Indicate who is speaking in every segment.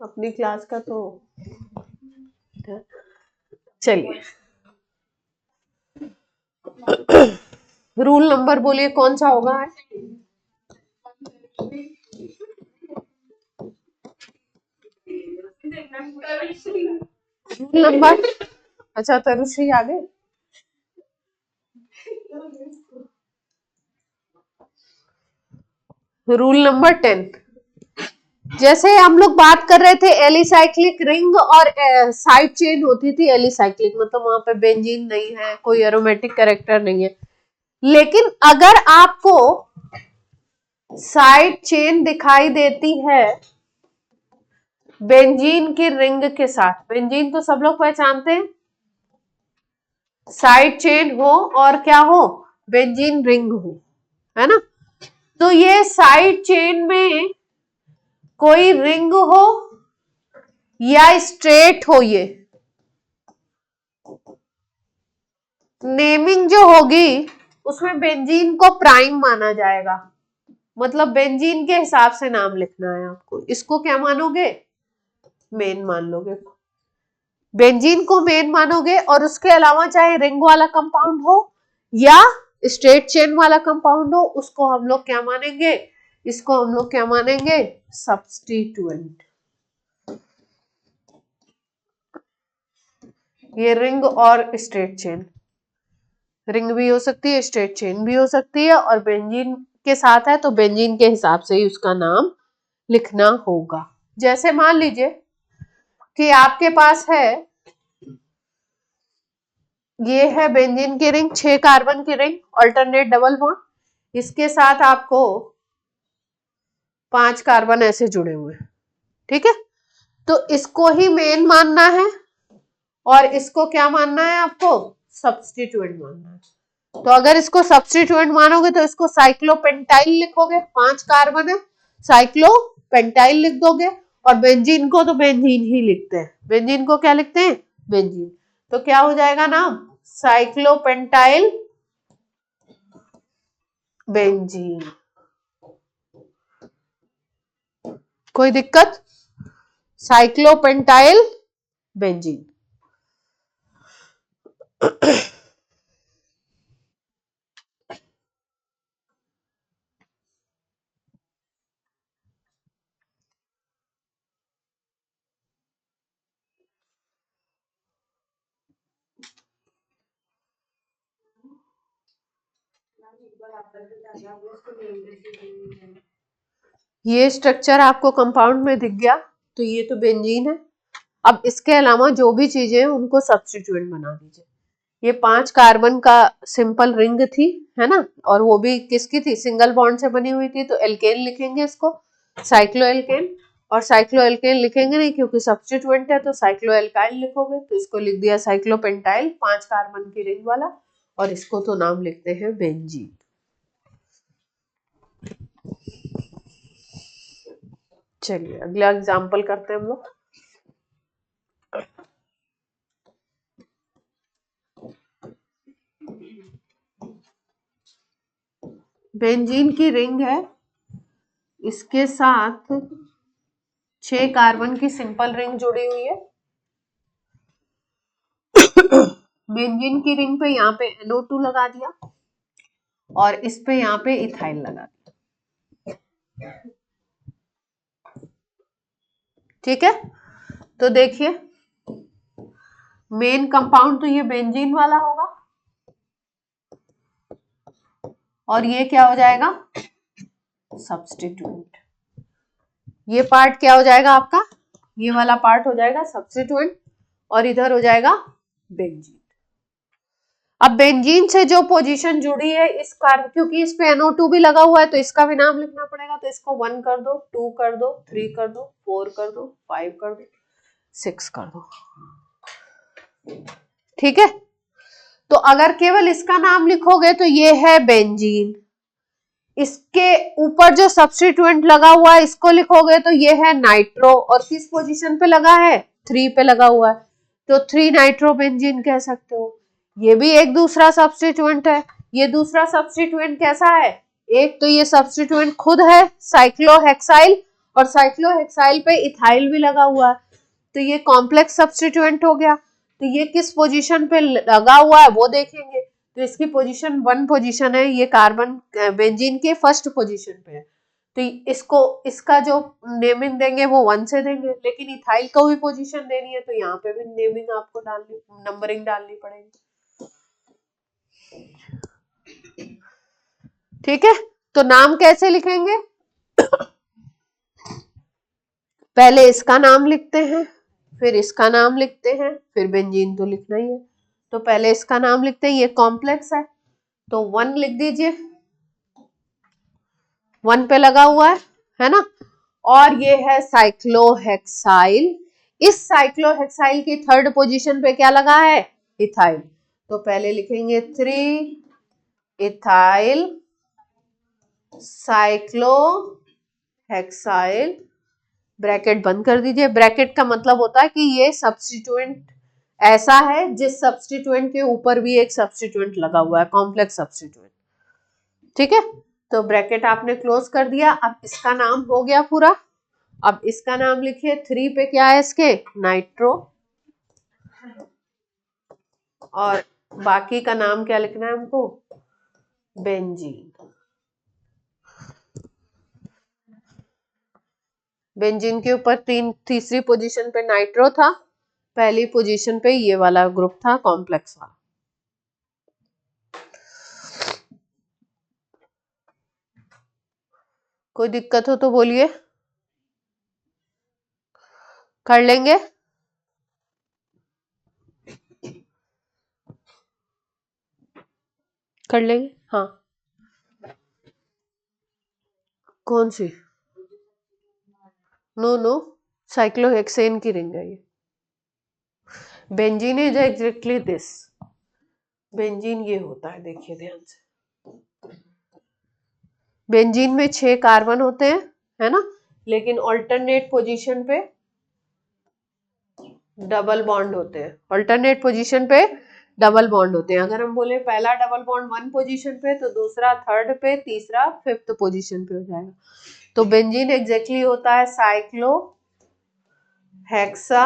Speaker 1: अपनी क्लास का तो चलिए रूल नंबर बोलिए कौन सा होगा? रूल नंबर, अच्छा तरुश्री आ गए। रूल नंबर 10, जैसे हम लोग बात कर रहे थे एलिसाइक्लिक रिंग और साइड चेन होती थी एलिसाइक्लिक, मतलब वहां पे बेंजीन नहीं है, कोई एरोमेटिक कैरेक्टर नहीं है। लेकिन अगर आपको साइड चेन दिखाई देती है बेंजीन की रिंग के साथ, बेंजीन तो सब लोग पहचानते हैं, साइड चेन हो और क्या हो, बेंजीन रिंग हो, है ना? तो ये साइड चेन में कोई रिंग हो या स्ट्रेट हो, ये नेमिंग जो होगी उसमें बेंजीन को प्राइम माना जाएगा, मतलब बेंजीन के हिसाब से नाम लिखना है आपको। इसको क्या मानोगे? मेन मान लोगे, बेंजीन को मेन मानोगे। और उसके अलावा चाहे रिंग वाला कंपाउंड हो या स्ट्रेट चेन वाला कंपाउंड हो, उसको हम लोग क्या मानेंगे? इसको हम लोग क्या मानेंगे? सब्स्टिट्यूएंट। ये रिंग और स्ट्रेट चेन, रिंग भी हो सकती है, स्ट्रेट चेन भी हो सकती है, और बेंजीन के साथ है तो बेंजीन के हिसाब से ही उसका नाम लिखना होगा। जैसे मान लीजिए कि आपके पास है, ये है बेंजीन की रिंग, 6 कार्बन की रिंग, अल्टरनेट डबल बॉन्ड, इसके साथ आपको 5 कार्बन ऐसे जुड़े हुए, ठीक है? तो इसको ही मेन मानना है और इसको क्या मानना है आपको? सब्स्टिट्यूएंट मानना है। तो अगर इसको सब्स्टिट्यूएंट मानोगे तो इसको साइक्लोपेंटाइल लिखोगे, 5 कार्बन है, साइक्लोपेंटाइल लिख दोगे। और बेंजीन को तो बेंजीन ही लिखते हैं, बेंजीन को क्या लिखते हैं? बेंजीन। तो क्या हो जाएगा नाम? साइक्लोपेंटाइल बेंजीन। कोई दिक्कत? साइक्लोपेंटाइल बेंजीन। ये स्ट्रक्चर आपको कंपाउंड में दिख गया, तो ये तो बेंजीन है। अब इसके अलावा जो भी चीजें हैं उनको सब्स्टिट्यूएंट बना दीजिए। ये 5 कार्बन का सिंपल रिंग थी, है ना? और वो भी किसकी थी? सिंगल बॉन्ड से बनी हुई थी, तो एल्केन लिखेंगे इसको, साइक्लो एल्केन। और साइक्लो एल्केन लिखेंगे नहीं क्योंकि सब्स्टिट्यूएंट है, तो साइक्लो एल्काइल लिखोगे, तो इसको लिख दिया साइक्लोपेंटाइल, 5 कार्बन की रिंग वाला। और इसको तो नाम लिखते हैं बेंजीन। चलिए अगला एग्जाम्पल करते हैं हम लोग। बेंजीन की रिंग है, इसके साथ 6 कार्बन की सिंपल रिंग जुड़ी हुई है। बेंजीन की रिंग पे यहाँ पे NO2 लगा दिया और इस पे यहाँ पे इथाइल लगा दिया, ठीक है? तो देखिए मेन कंपाउंड तो ये बेंजीन वाला होगा और ये क्या हो जाएगा? सब्स्टिट्यूएंट। ये पार्ट क्या हो जाएगा आपका? ये वाला पार्ट हो जाएगा सब्स्टिट्यूएंट और इधर हो जाएगा बेंजीन। अब बेंजीन से जो पोजीशन जुड़ी है इस कार्बन, क्योंकि इस पे NO2 भी लगा हुआ है तो इसका भी नाम लिखना पड़ेगा। तो इसको 1 कर दो, 2 कर दो, 3 कर दो, 4 कर दो, 5 कर दो, 6 कर दो, ठीक है? तो अगर केवल इसका नाम लिखोगे तो ये है बेंजीन, इसके ऊपर जो सब्स्टिट्यूएंट लगा हुआ है इसको लिखोगे तो ये है नाइट्रो, और किस पोजीशन पे लगा है? 3 पे लगा हुआ है, तो 3 नाइट्रो बेंजीन कह सकते हो। ये भी एक दूसरा सब्स्टिट्यूएंट है। ये दूसरा सब्स्टिट्यूएंट कैसा है? एक तो ये सब्स्टिट्यूएंट खुद है साइक्लोहेक्साइल, और साइक्लोहेक्साइल पे इथाइल भी लगा हुआ है, तो ये कॉम्प्लेक्स सब्स्टिट्यूएंट हो गया। तो ये किस पोजीशन पे लगा हुआ है वो देखेंगे, तो इसकी पोजीशन 1 पोजीशन है, ये कार्बन बेंजीन के फर्स्ट पोजीशन पे है, तो इसको इसका जो नेमिंग देंगे वो 1 से देंगे, लेकिन इथाइल को भी पोजीशन देनी है तो यहाँ पे भी नेमिंग आपको डालनी, नंबरिंग डालनी पड़ेगी। ठीक है, तो नाम कैसे लिखेंगे, पहले इसका नाम लिखते हैं, फिर इसका नाम लिखते हैं, फिर बेंजीन तो लिखना ही है, तो पहले इसका नाम लिखते हैं, ये कॉम्प्लेक्स है तो 1 लिख दीजिए, 1 पे लगा हुआ है ना, और ये है साइक्लोहेक्साइल, इस साइक्लोहेक्साइल की थर्ड पोजीशन पे क्या लगा है, इथाइल, तो पहले लिखेंगे 3 इथाइल साइक्लोहेक्साइल, ब्रैकेट बंद कर दीजिए। ब्रैकेट का मतलब होता है कि ये सब्स्टिट्यूएंट ऐसा है जिस सब्स्टिट्यूएंट के ऊपर भी एक सब्स्टिट्यूएंट लगा हुआ है, कॉम्प्लेक्स सब्स्टिट्यूएंट। ठीक है, तो ब्रैकेट आपने क्लोज कर दिया। अब इसका नाम हो गया पूरा, अब इसका नाम लिखिए, 3 पे क्या है इसके, नाइट्रो, और बाकी का नाम क्या लिखना है हमको, बेंजीन। बेंजीन के ऊपर तीसरी पोजीशन पे नाइट्रो था, पहली पोजीशन पे ये वाला ग्रुप था कॉम्प्लेक्स वाला। कोई दिक्कत हो तो बोलिए, कर लेंगे। कर लेंगे, हाँ। कौन सी, नो नो, साइक्लोहेक्सेन की रिंग है ये। Benzene is exactly this, benzene ये होता है, देखिए ध्यान से, बेंजीन में 6 कार्बन होते हैं, है ना, लेकिन ऑल्टरनेट पोजीशन पे डबल बॉन्ड होते हैं, ऑल्टरनेट पोजीशन पे डबल बॉन्ड होते हैं। अगर हम बोले पहला डबल बॉन्ड 1 पोजीशन पे, तो दूसरा 3rd पे, तीसरा 5th पोजीशन पे हो जाएगा। तो बेंजीन एग्जैक्टली होता है साइक्लो हेक्सा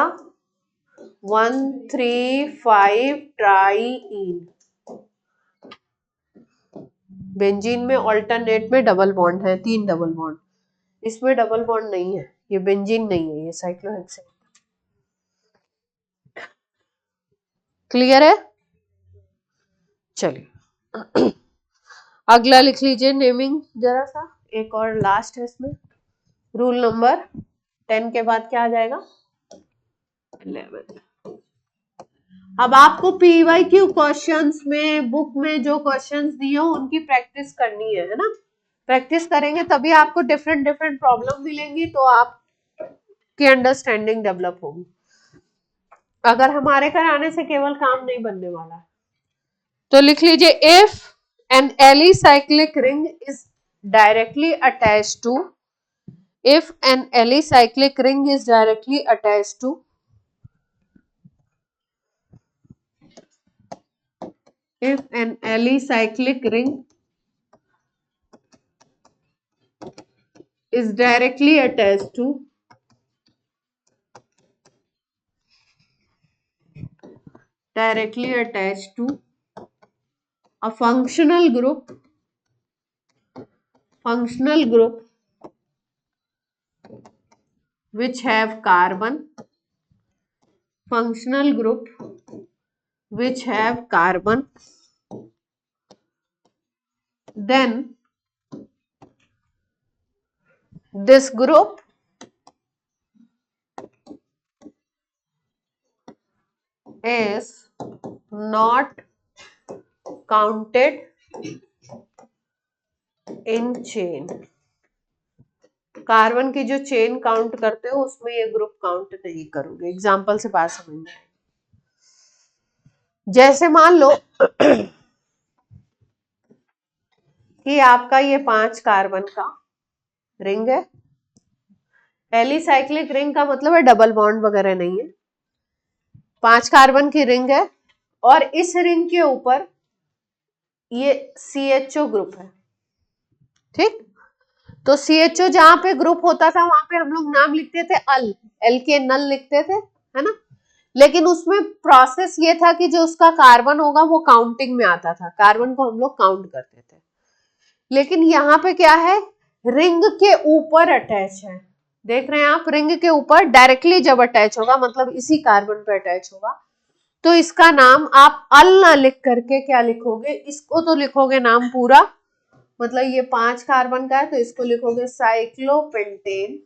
Speaker 1: 1,3,5 ट्राईइन। बेंजीन में ऑल्टरनेट में डबल बॉन्ड है, 3 डबल बॉन्ड, इसमें डबल बॉन्ड नहीं है, ये बेंजीन नहीं है, ये साइक्लोहेक्सेन। क्लियर है, चलिए अगला लिख लीजिए नेमिंग जरा सा, एक और लास्ट है इसमें। रूल नंबर 10 के बाद क्या आ जाएगा, 11। अब आपको पीवाईक्यू क्वेश्चंस में बुक में जो क्वेश्चंस दिए हो उनकी प्रैक्टिस करनी है ना, प्रैक्टिस करेंगे तभी आपको डिफरेंट डिफरेंट प्रॉब्लम मिलेंगी, तो आपकी अंडरस्टैंडिंग डेवलप होगी। अगर हमारे कराने से केवल काम नहीं बनने वाला है, तो लिख लीजिए, if an alicyclic ring is directly attached to, if an alicyclic ring is directly attached to if an alicyclic ring is directly attached to a functional group which have carbon, functional group which have carbon, then this group is not counted in chain। Carbon की जो chain count करते हो उसमें ये group count नहीं करोगे। Example से बात समझ में, जैसे मान लो कि आपका ये 5 कार्बन का रिंग है, एलिसाइक्लिक रिंग का मतलब है डबल बॉन्ड वगैरह नहीं है, 5 कार्बन की रिंग है, और इस रिंग के ऊपर ये CHO ग्रुप है, ठीक। तो CHO जहां पे ग्रुप होता था वहां पे हम लोग नाम लिखते थे एल के नल लिखते थे, है ना। लेकिन उसमें प्रोसेस ये था कि जो उसका कार्बन होगा वो काउंटिंग में आता था, कार्बन को हम लोग काउंट करते थे। लेकिन यहाँ पे क्या है, रिंग के ऊपर अटैच है, देख रहे हैं आप, रिंग के ऊपर डायरेक्टली जब अटैच होगा मतलब इसी कार्बन पे अटैच होगा, तो इसका नाम आप अल ना लिख करके क्या लिखोगे, इसको तो लिखोगे नाम पूरा, मतलब ये 5 कार्बन का है तो इसको लिखोगे साइक्लोपेंटेन।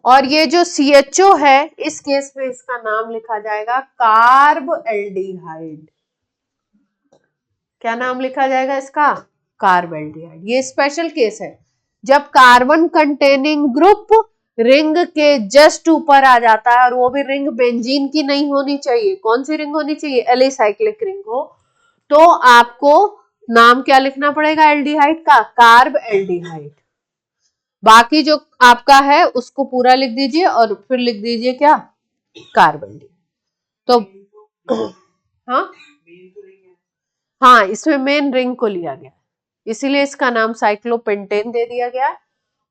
Speaker 1: और ये जो CHO है इस केस में इसका नाम लिखा जाएगा कार्ब एल्डिहाइड। क्या नाम लिखा जाएगा इसका, कार्ब एल्डिहाइड। ये स्पेशल केस है जब कार्बन कंटेनिंग ग्रुप रिंग के जस्ट ऊपर आ जाता है, और वो भी रिंग बेंजीन की नहीं होनी चाहिए। कौन सी रिंग होनी चाहिए, एलिसाइक्लिक रिंग हो, तो आपको नाम क्या लिखना पड़ेगा एल्डिहाइड का, कार्ब एल्डिहाइड। बाकी जो आपका है उसको पूरा लिख दीजिए और फिर लिख दीजिए क्या, कार्बन। तो हाँ हाँ, इसमें मेन रिंग को लिया गया, इसीलिए इसका नाम साइक्लोपेंटेन दे दिया गया,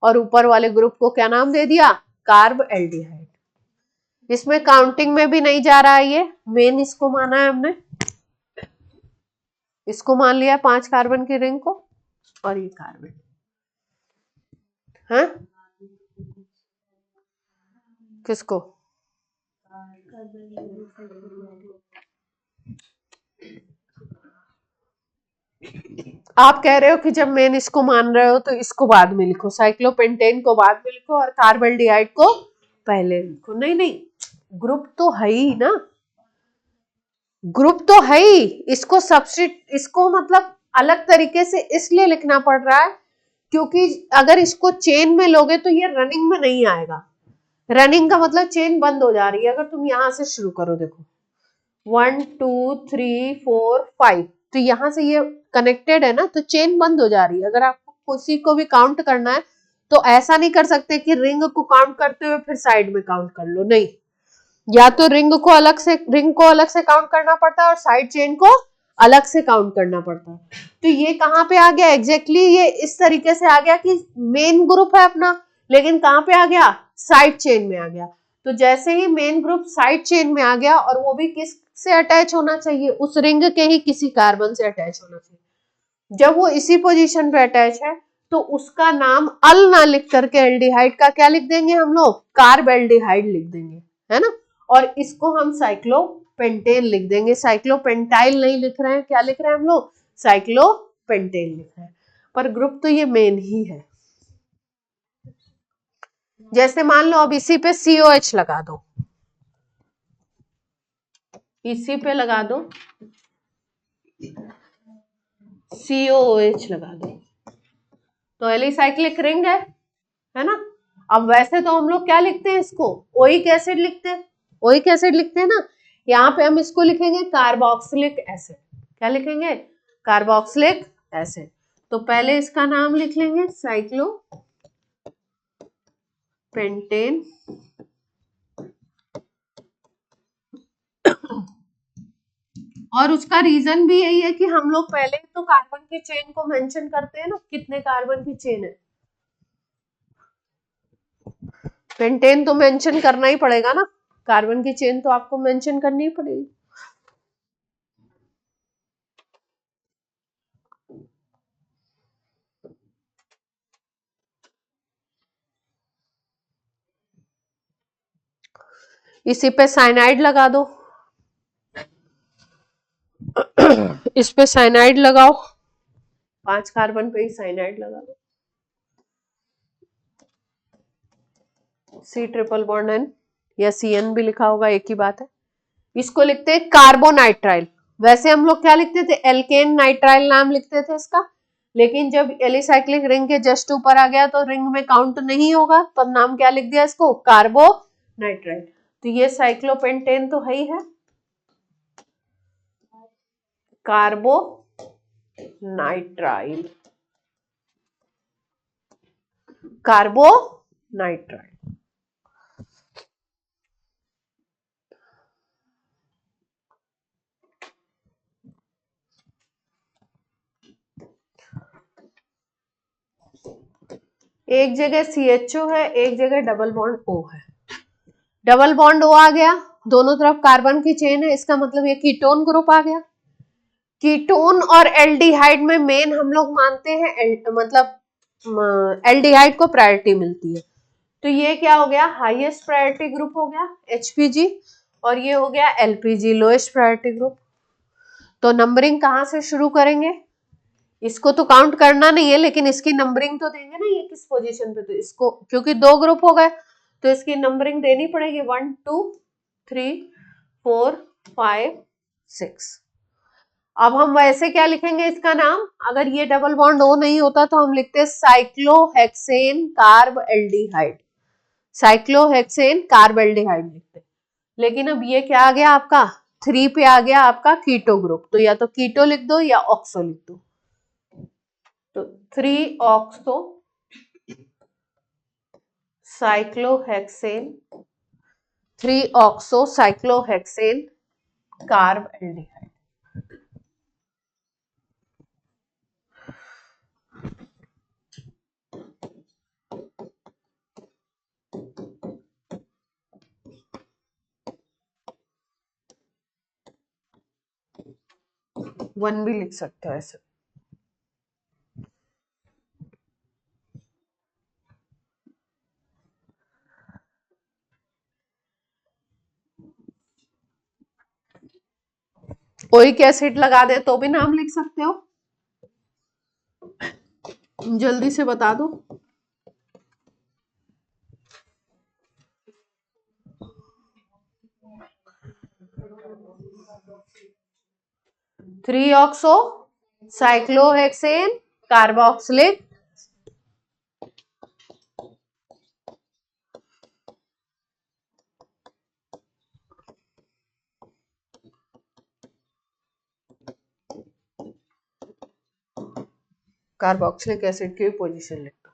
Speaker 1: और ऊपर वाले ग्रुप को क्या नाम दे दिया, कार्ब एल्डिहाइड। इसमें काउंटिंग में भी नहीं जा रहा है, ये मेन इसको माना है हमने, इसको मान लिया 5 कार्बन की रिंग को, और ये कार्बन है, किसको, आप कह रहे हो कि जब मेन इसको मान रहे हो तो इसको बाद में लिखो, साइक्लोपेंटेन को बाद में लिखो और कार्बल्डिहाइड को पहले लिखो। नहीं नहीं, ग्रुप तो है ही ना, ग्रुप तो है ही, इसको इसको मतलब अलग तरीके से इसलिए लिखना पड़ रहा है क्योंकि अगर इसको चेन में लोगे तो ये रनिंग में नहीं आएगा। रनिंग का मतलब चेन बंद हो जा रही है, अगर तुम यहां से शुरू करो, देखो 1 2 3 4 5, तो यहां से ये कनेक्टेड है ना, तो चेन बंद हो जा रही है। अगर आपको किसी को भी काउंट करना है तो ऐसा नहीं कर सकते कि रिंग को काउंट करते हुए फिर साइड में काउंट कर लो, नहीं, या तो रिंग को अलग से काउंट करना पड़ता है और साइड चेन को अलग से काउंट करना पड़ता है। तो ये कहाँ पे आ गया एग्जैक्टली, ये इस तरीके से आ गया कि मेन ग्रुप है अपना, लेकिन कहाँ पे आ गया, साइड चेन में आ गया। तो जैसे ही मेन ग्रुप साइड चेन में आ गया, और वो भी किस से अटैच होना चाहिए, उस रिंग के ही किसी कार्बन से अटैच होना चाहिए। जब वो इसी पोजीशन पे अटैच है तो उसका नाम अल ना लिख करके एल्डिहाइड का क्या लिख देंगे हम लोग, कार्ब एल्डिहाइड लिख देंगे, है ना। और इसको हम साइक्लोपेंटेन लिख देंगे, साइक्लोपेंटाइल नहीं लिख रहे हैं, क्या लिख रहे हैं हम लोग, साइक्लोपेंटेन लिख रहे हैं, पर ग्रुप तो ये मेन ही है। जैसे मान लो अब इसी पे COH लगा दो, इसी पे लगा दो COOH लगा दो, तो एलिसाइक्लिक रिंग है ना। अब वैसे तो हम लोग क्या लिखते हैं इसको, ओइक एसिड लिखते हैं, ओइक एसिड लिखते हैं ना, यहाँ पे हम इसको लिखेंगे कार्बोक्सिलिक एसिड, क्या लिखेंगे, कार्बोक्सिलिक एसिड। तो पहले इसका नाम लिख लेंगे साइक्लोपेंटेन, और उसका रीजन भी यही है कि हम लोग पहले तो कार्बन की चेन को मेंशन करते हैं ना, कितने कार्बन की चेन है, पेंटेन तो मेंशन करना ही पड़ेगा ना, कार्बन की चेन तो आपको मेंशन करनी ही पड़ेगी। इसी पे साइनाइड लगा दो, इस पे साइनाइड लगाओ, 5 कार्बन पे ही साइनाइड लगा दो, C ट्रिपल बॉन्ड N या CN भी लिखा होगा, एक ही बात है। इसको लिखते हैं कार्बोनाइट्राइल, वैसे हम लोग क्या लिखते थे, एल्केन नाइट्राइल नाम लिखते थे इसका, लेकिन जब एलिसाइक्लिक रिंग के जस्ट ऊपर आ गया तो रिंग में काउंट नहीं होगा, तो अब नाम क्या लिख दिया इसको, कार्बोनाइट्राइल। तो ये साइक्लोपेंटेन तो है ही है, कार्बोनाइट्राइल, कार्बोनाइट्राइल। एक जगह CHO है, एक जगह डबल बॉन्ड O है। डबल बॉन्ड O आ गया, दोनों तरफ कार्बन की चेन है, इसका मतलब ये कीटोन ग्रुप आ गया। कीटोन और एल्डिहाइड में मेन हम लोग मानते हैं मतलब एल्डिहाइड को प्रायोरिटी मिलती है, तो ये क्या हो गया, हाईएस्ट प्रायोरिटी ग्रुप हो गया HPG, और ये हो गया LPG, लोएस्ट प्रायोरिटी ग्रुप। तो नंबरिंग कहाँ से शुरू करेंगे, इसको तो काउंट करना नहीं है, लेकिन इसकी नंबरिंग तो देंगे ना, ये किस पोजीशन पे, तो इसको क्योंकि 2 ग्रुप हो गए तो इसकी नंबरिंग देनी पड़ेगी 1 2 3 4 5 6। अब हम वैसे क्या लिखेंगे इसका नाम, अगर ये डबल बॉन्ड O नहीं होता तो हम लिखते cyclohexane carb aldehyde, cyclohexane carb aldehyde लिखते। लेकिन अब ये क्या आ गया आपका, 3 पे आ गया आपका कीटो ग्रुप, तो या तो कीटो लिख दो या ऑक्सो लिख दो। तो 3 oxo cyclohexane, 3 oxo cyclohexane carb aldehyde. One भी लिख सकते हो ऐसे। ओइक एसिड लगा दे तो भी नाम लिख सकते हो, जल्दी से बता दो। 3 oxo cyclohexane carboxylic carboxylic acid की पोजीशन लिख दो,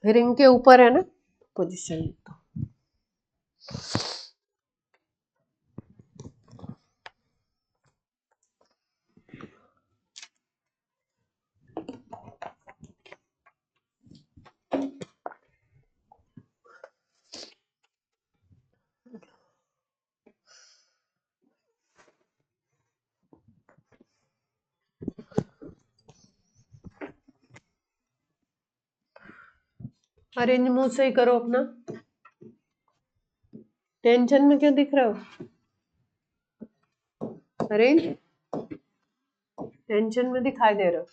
Speaker 1: रिंग के ऊपर है ना, पोजीशन लिख दो। अरेंज मुंह से ही करो अपना, टेंशन में क्यों दिख रहे हो, अरेंज टेंशन में दिखाई दे रहे हो।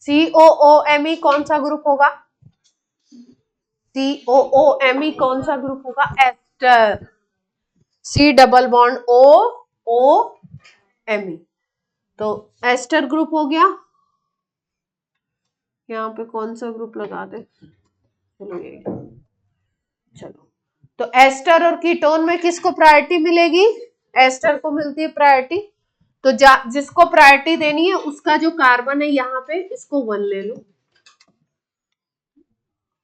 Speaker 1: COOMe कौन सा ग्रुप होगा, COOMe कौन सा ग्रुप होगा, ester, C double bond OOMe, तो एस्टर ग्रुप हो गया। यहाँ पे कौन सा ग्रुप लगा दे, चलो ये, चलो तो एस्टर और कीटोन में किसको प्रायोरिटी मिलेगी, एस्टर को मिलती है प्रायोरिटी, तो जिसको प्रायोरिटी देनी है उसका जो कार्बन है यहाँ पे इसको 1 ले लो,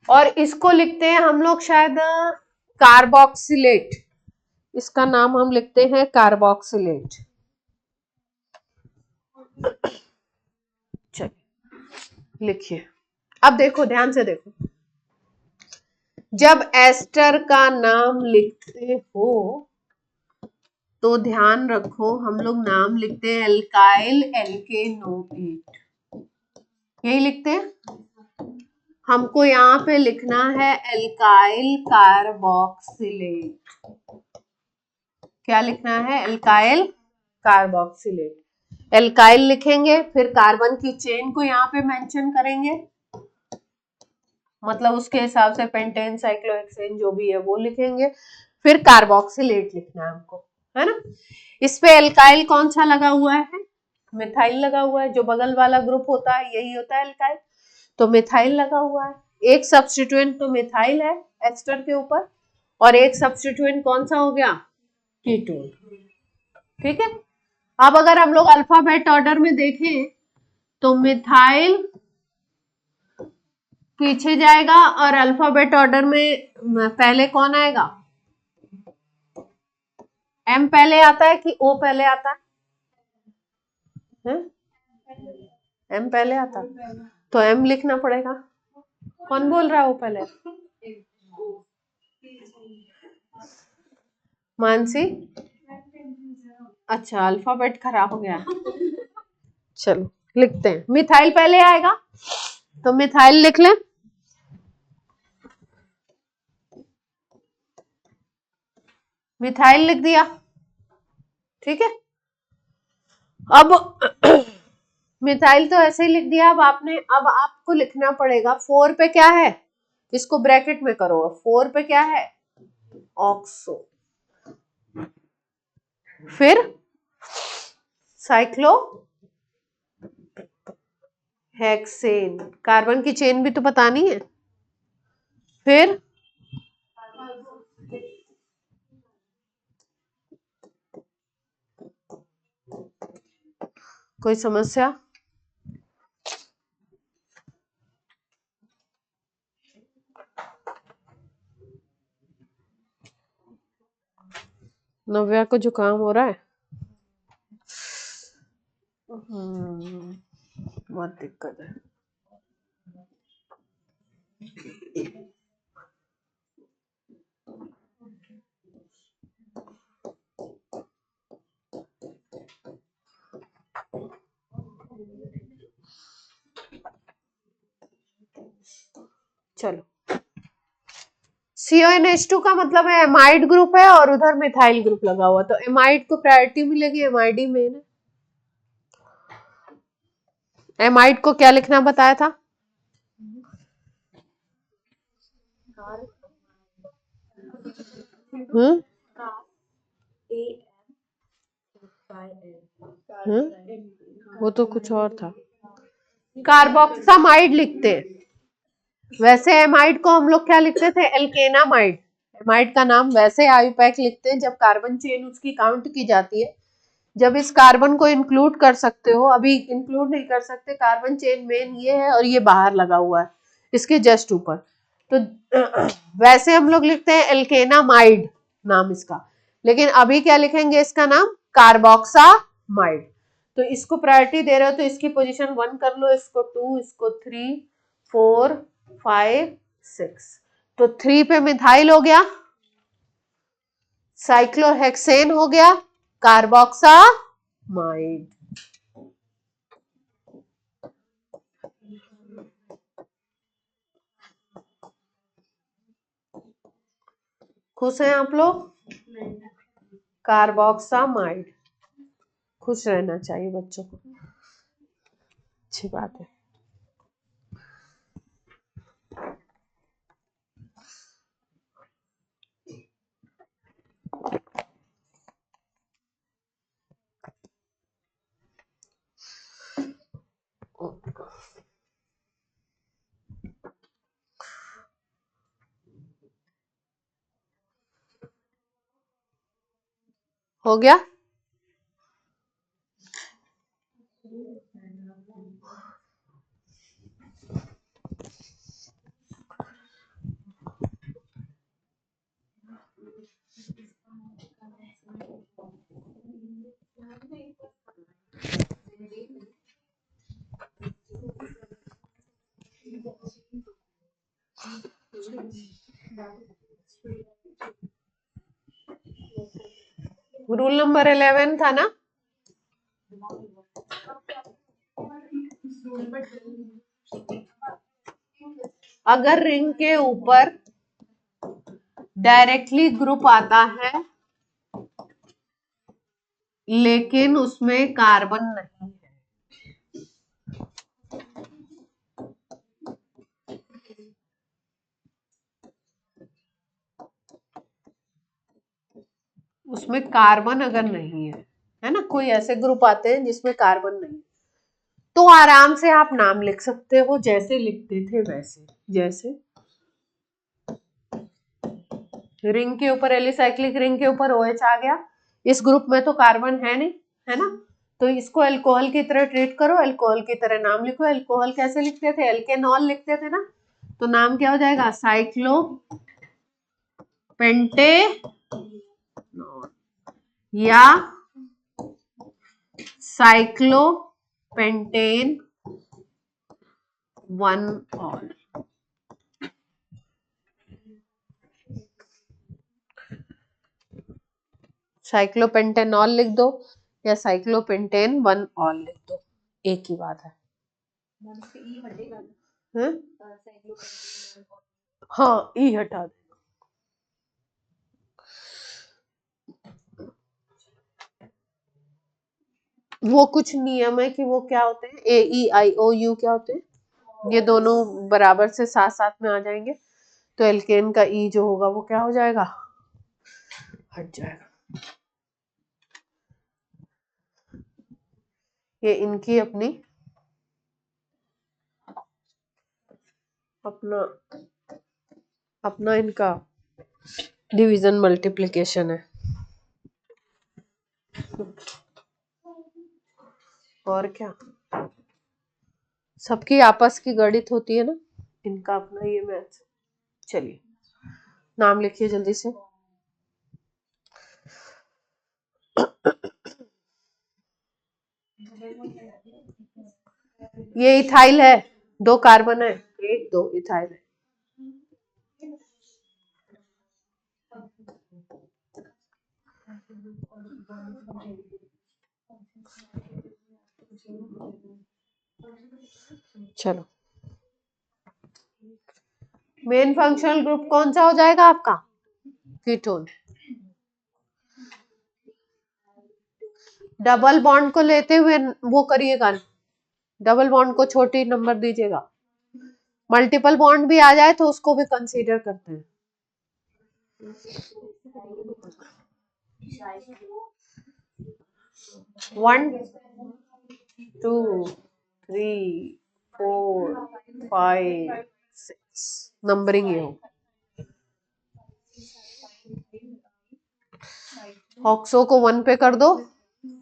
Speaker 1: और इसको लिखते हैं हम लोग शायद कार्बोक्सिलेट, इसका नाम हम लिखते हैं कार्बोक्सिलेट। चलिए लिखिए, अब देखो ध्यान से देखो, जब एस्टर का नाम लिखते हो तो ध्यान रखो हम लोग नाम लिखते हैं एल्काइल एल्केनोएट, यही लिखते हैं। हमको यहाँ पे लिखना है एल्काइल कार्बोक्सिलेट, क्या लिखना है, एल्काइल कार्बोक्सिलेट। एल्काइल लिखेंगे, फिर कार्बन की चेन को यहाँ पे मेंशन करेंगे, मतलब उसके हिसाब से पेंटेन साइक्लोहेक्सेन जो भी है वो लिखेंगे, फिर कार्बोक्सिलेट लिखना है हमको, है ना। इस पे एल्काइल कौन सा लगा हुआ है, मिथाइल लगा हुआ है, जो बगल वाला ग्रुप होता है यही होता है एल्काइल, तो मिथाइल लगा हुआ है। एक सब्स्टिट्यूएंट तो मिथाइल है एस्टर के ऊपर, और एक सब्स्टिट्यूएंट कौन सा हो गया, कीटोन, ठीक है। अब अगर हम लोग अल्फाबेट ऑर्डर में देखें तो मिथाइल पीछे जाएगा, और अल्फाबेट ऑर्डर में पहले कौन आएगा, M पहले आता है कि O पहले आता है, M पहले आता है, तो एम लिखना पड़ेगा। कौन बोल रहा है वो पहले? मानसी, अच्छा अल्फाबेट खराब हो गया। चलो लिखते हैं, मिथाइल पहले आएगा तो मिथाइल लिख लें। मिथाइल लिख दिया, ठीक है। अब मिथाइल तो ऐसे ही लिख दिया। अब आपको लिखना पड़ेगा 4 पे क्या है, इसको ब्रैकेट में करो। 4 पे क्या है? ऑक्सो, फिर साइक्लो हेक्सेन, कार्बन की चेन भी तो बतानी है। फिर कोई समस्या? नव्या को जुकाम हो रहा है। बहुत दिक्कत है। चलो, CONH2 का मतलब है एमाइड ग्रुप है और उधर मिथाइल ग्रुप लगा हुआ, तो एमाइड को प्रायोरिटी मिलेगी, एमाइडी मेन है। एमाइड को क्या लिखना बताया था? हम्म वो तो कुछ और था, कार्बोक्सामाइड लिखते हैं। वैसे एमाइड को हम लोग क्या लिखते थे? एल्केनामाइड। एमाइड का नाम वैसे आयुपैक लिखते हैं जब कार्बन चेन उसकी काउंट की जाती है, जब इस कार्बन को इंक्लूड कर सकते हो। अभी इंक्लूड नहीं कर सकते, कार्बन चेन मेन ये है और ये बाहर लगा हुआ है इसके जस्ट ऊपर, तो वैसे हम लोग लिखते हैं एल्केनामाइड नाम इसका। लेकिन अभी क्या लिखेंगे इसका नाम? कार्बोक्सामाइड। तो इसको प्रायोरिटी दे रहे हो तो इसकी पोजीशन 1 कर लो, इसको 2, इसको 3, 4, 5, 6। तो 3 पे मिथाइल हो गया, साइक्लोहेक्सेन हो गया, कार्बोक्सामाइड। खुश हैं आप लोग? कार्बोक्सामाइड, खुश रहना चाहिए बच्चों को, अच्छी बात है। हो गया? रूल नंबर 11 था ना? अगर रिंग के ऊपर डायरेक्टली ग्रुप आता है लेकिन उसमें कार्बन नहीं है, उसमें कार्बन अगर नहीं है ना, कोई ऐसे ग्रुप आते हैं जिसमें कार्बन नहीं, तो आराम से आप नाम लिख सकते हो जैसे लिखते थे वैसे। जैसे रिंग के ऊपर, एलिसाइक्लिक रिंग के ऊपर OH आ गया, इस ग्रुप में तो कार्बन है नहीं, है ना, तो इसको अल्कोहल की तरह ट्रीट करो, अल्कोहल की तरह नाम लिखो। अल्कोहल कैसे लिखते थे? एल्केनॉल लिखते थे ना, तो नाम क्या हो जाएगा? साइक्लो पेंटे या साइक्लोपेंटेन 1 ऑल। साइक्लोपेंटेनॉल लिख दो या साइक्लोपेंटेन 1 ऑल लिख दो, एक ही बात है। हाँ, ई हटा दे। वो कुछ नियम है कि वो क्या होते हैं, AEIOU क्या होते हैं, ये दोनों बराबर से साथ साथ में आ जाएंगे तो एल्केन का ई जो होगा वो क्या हो जाएगा, हट जाएगा। ये इनकी अपनी अपना इनका डिवीजन मल्टीप्लिकेशन है। और क्या, सबकी आपस की गणित होती है ना, इनका अपना ये मैथ। चलिए नाम लिखिए जल्दी से। ये इथाइल है, 2 कार्बन है, 1 2 इथाइल है। चलो मेन फंक्शनल ग्रुप कौन सा हो जाएगा आपका, कीटोन। डबल बॉन्ड को लेते हुए वो करिएगा, डबल बॉन्ड को छोटी नंबर दीजिएगा, मल्टीपल बॉन्ड भी आ जाए तो उसको भी कंसीडर करते हैं। 1 2 3 4 5 6 नंबरिंग ये हो। ऑक्सो को 1 पे कर दो,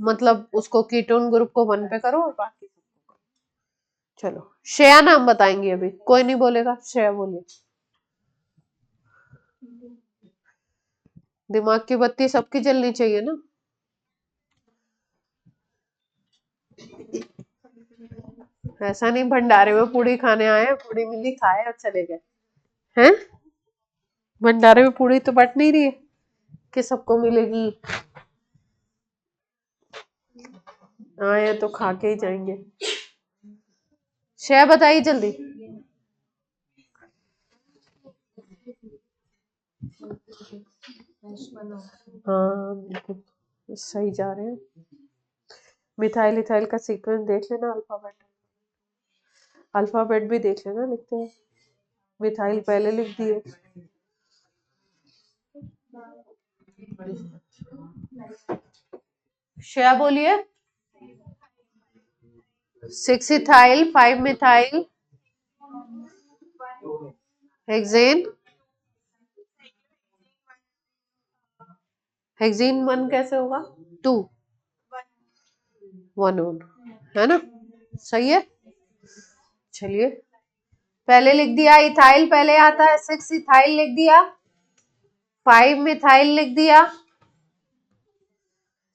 Speaker 1: मतलब उसको कीटोन ग्रुप को 1 पे करो और बाकी। चलो श्रेया नाम बताएंगे अभी, कोई नहीं बोलेगा, श्रेया बोलिए। दिमाग की बत्ती सबकी जलनी चाहिए ना। ऐसा नहीं भंडारे में पूड़ी खाने आए, पूड़ी मिली खाए और चले गए हैं। भंडारे में पूड़ी तो बट नहीं रही है कि सबको मिलेगी, आए तो खा के ही जाएंगे। श्रेया बताइए जल्दी। हाँ बिल्कुल सही जा रहे हैं। मिथाइल इथाइल का सीक्वेंस देख लेना, अल्फाबेट भी देख लेना, लिखते हैं। मिथाइल पहले लिख दिए, श्रेया बोलिए। 6 इथाइल 5 मिथाइल हेक्सेन, हेक्सेन 1 कैसे होगा, 2 1 1 है ना, सही है। चलिए पहले लिख दिया इथाइल, पहले आता है 6 इथाइल लिख दिया, 5 मिथाइल लिख दिया,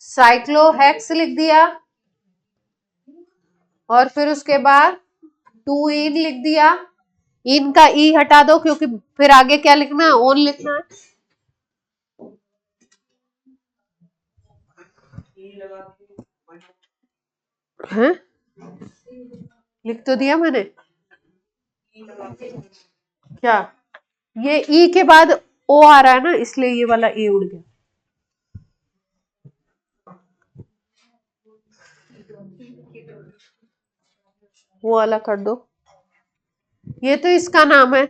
Speaker 1: साइक्लोहेक्स लिख दिया, और फिर उसके बाद 2 इन लिख दिया। इन का ई हटा दो क्योंकि फिर आगे क्या लिखना है, ओन लिखना है। लिख तो दिया मैंने, क्या ये ई के बाद ओ आ रहा है ना, इसलिए ये वाला ई उड़ गया। वो वाला कर दो, ये तो इसका नाम है,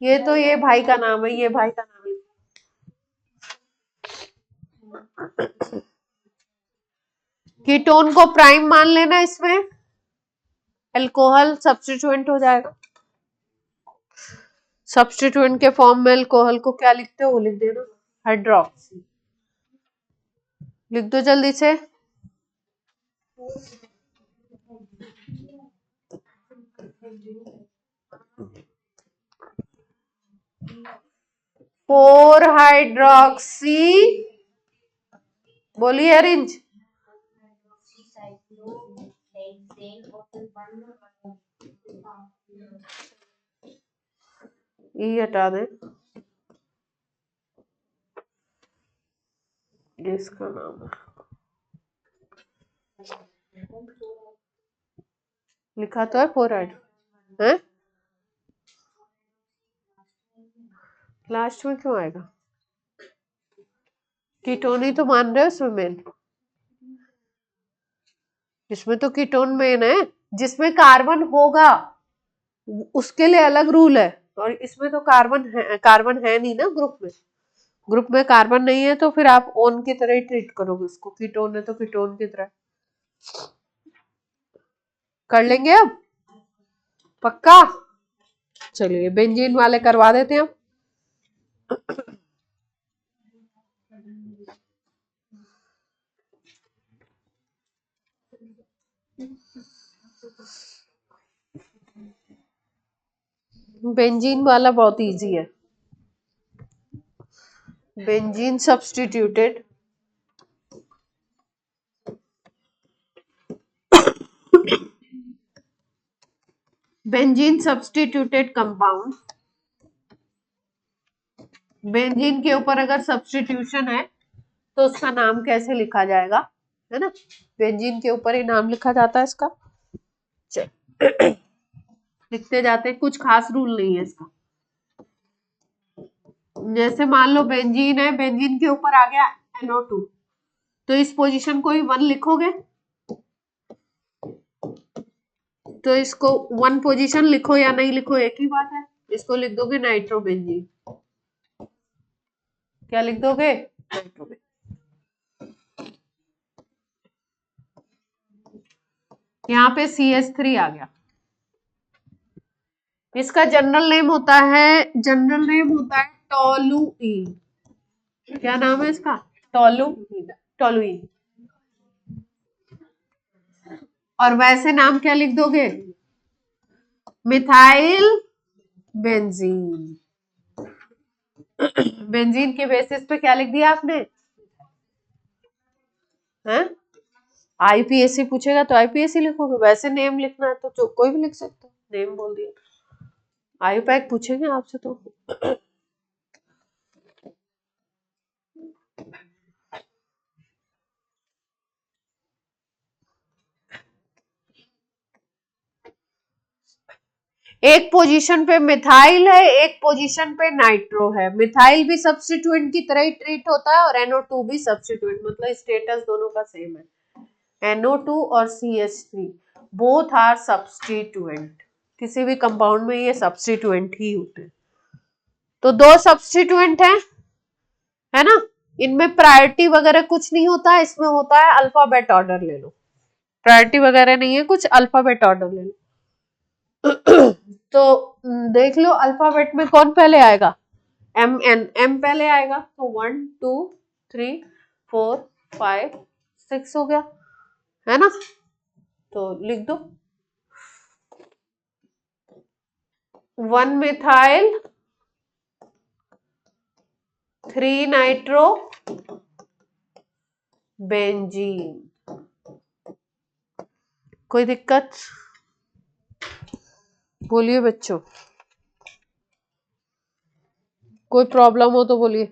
Speaker 1: ये तो ये भाई का नाम है, ये भाई का नाम है। कीटोन को प्राइम मान लेना, इसमें अल्कोहल सब्स्टिट्यूएंट हो जाएगा। सब्स्टिट्यूएंट के फॉर्म में अल्कोहल को क्या लिखते हो वो लिख देना, हाइड्रोक्सी। लिख दो जल्दी से। 4 हाइड्रोक्सी, बोलिए अरेंज। ई हटा दें, ये इसका नाम है, लिखा तो है फ्लोराइड है, लास्ट में क्यों आएगा? कीटोन ही तो मान रहे हो इसमें मेन, इसमें तो कीटोन मेन है, जिसमें कार्बन होगा उसके लिए अलग रूल है, और इसमें तो कार्बन है नहीं ना ग्रुप में, ग्रुप में कार्बन नहीं है तो फिर आप ओन की तरह ही ट्रीट करोगे उसको, कीटोन है तो कीटोन की तरह कर लेंगे अब, पक्का? चलिए बेंजीन वाले करवा देते हैं अब। बेंजीन वाला बहुत इजी है, benzene substituted benzene substituted compound, benzene के ऊपर अगर सब्स्टिट्यूशन है तो उसका नाम कैसे लिखा जाएगा, है ना? बेंजीन के ऊपर ही नाम लिखा जाता है इसका, लिखते जाते हैं, कुछ खास रूल नहीं है इसका। जैसे मान लो बेंजीन है, बेंजीन के ऊपर आ गया NO2, तो इस पोजीशन को ही 1 लिखोगे, तो इसको 1 पोजीशन लिखो या नहीं लिखो एक ही बात है, इसको लिख दोगे नाइट्रोबेंजीन, क्या लिख दोगे? नाइट्रोबेंजीन। यहाँ पे CH3 आ गया, इसका जनरल नेम होता है टोलुइन, क्या नाम है इसका? Toluene, toluene. और वैसे नाम क्या लिख दोगे? Methyl benzene. बेंजीन के बेसिस पे क्या लिख दिया आपने? हैं? IPAC पूछेगा तो IPAC लिखोगे, वैसे नेम लिखना है तो जो कोई भी लिख सकते हो, नेम बोल दिया। IUPAC पूछेंगे आपसे तो एक पोजीशन पे मिथाइल है, एक पोजीशन पे नाइट्रो है, मिथाइल भी सब्स्टिट्यूएंट की तरह ही ट्रीट होता है और NO2 भी सब्स्टिट्यूएंट, मतलब स्टेटस दोनों का सेम है, NO2 और CH3 बोथ आर सब्स्टिट्यूएंट, किसी भी कंपाउंड में ये सब्स्टिट्यूएंट ही होते हैं। तो 2 सब्स्टिट्यूएंट है ना, इनमें प्रायोरिटी वगैरह कुछ नहीं होता है, इसमें होता है अल्फाबेट ऑर्डर ले लो, प्रायोरिटी वगैरह नहीं है कुछ, अल्फाबेट ऑर्डर ले लो। तो देख लो अल्फाबेट में कौन पहले आएगा? M पहले आएगा, तो 1 2 3 4 5 6 हो गया, है ना? तो लिख दो 1 मिथाइल 3 नाइट्रो बेंजीन। कोई दिक्कत? बोलिए बच्चों, कोई प्रॉब्लम हो तो बोलिए।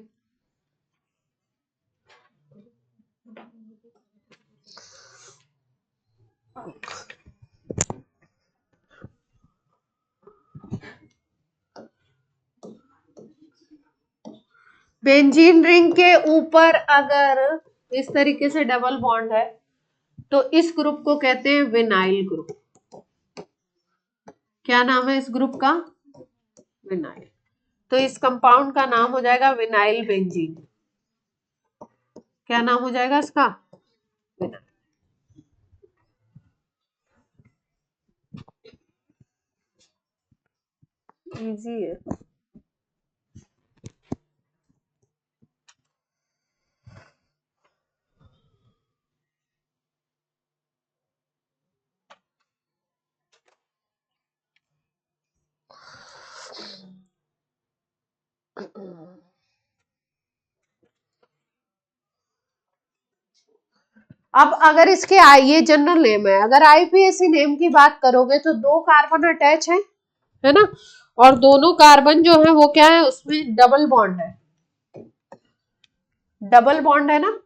Speaker 1: बेंजीन रिंग के ऊपर अगर इस तरीके से डबल बॉन्ड है तो इस ग्रुप को कहते हैं विनाइल ग्रुप। क्या नाम है इस ग्रुप का? विनाइल। तो इस कंपाउंड का नाम हो जाएगा विनाइल बेंजीन। क्या नाम हो जाएगा इसका? विनाइल। इजी है। अब अगर इसके ये जनरल नेम है, अगर आईपीएसी नेम की बात करोगे तो 2 कार्बन अटैच है ना, और दोनों कार्बन जो है वो क्या है, उसमें डबल बॉन्ड है, डबल बॉन्ड है ना।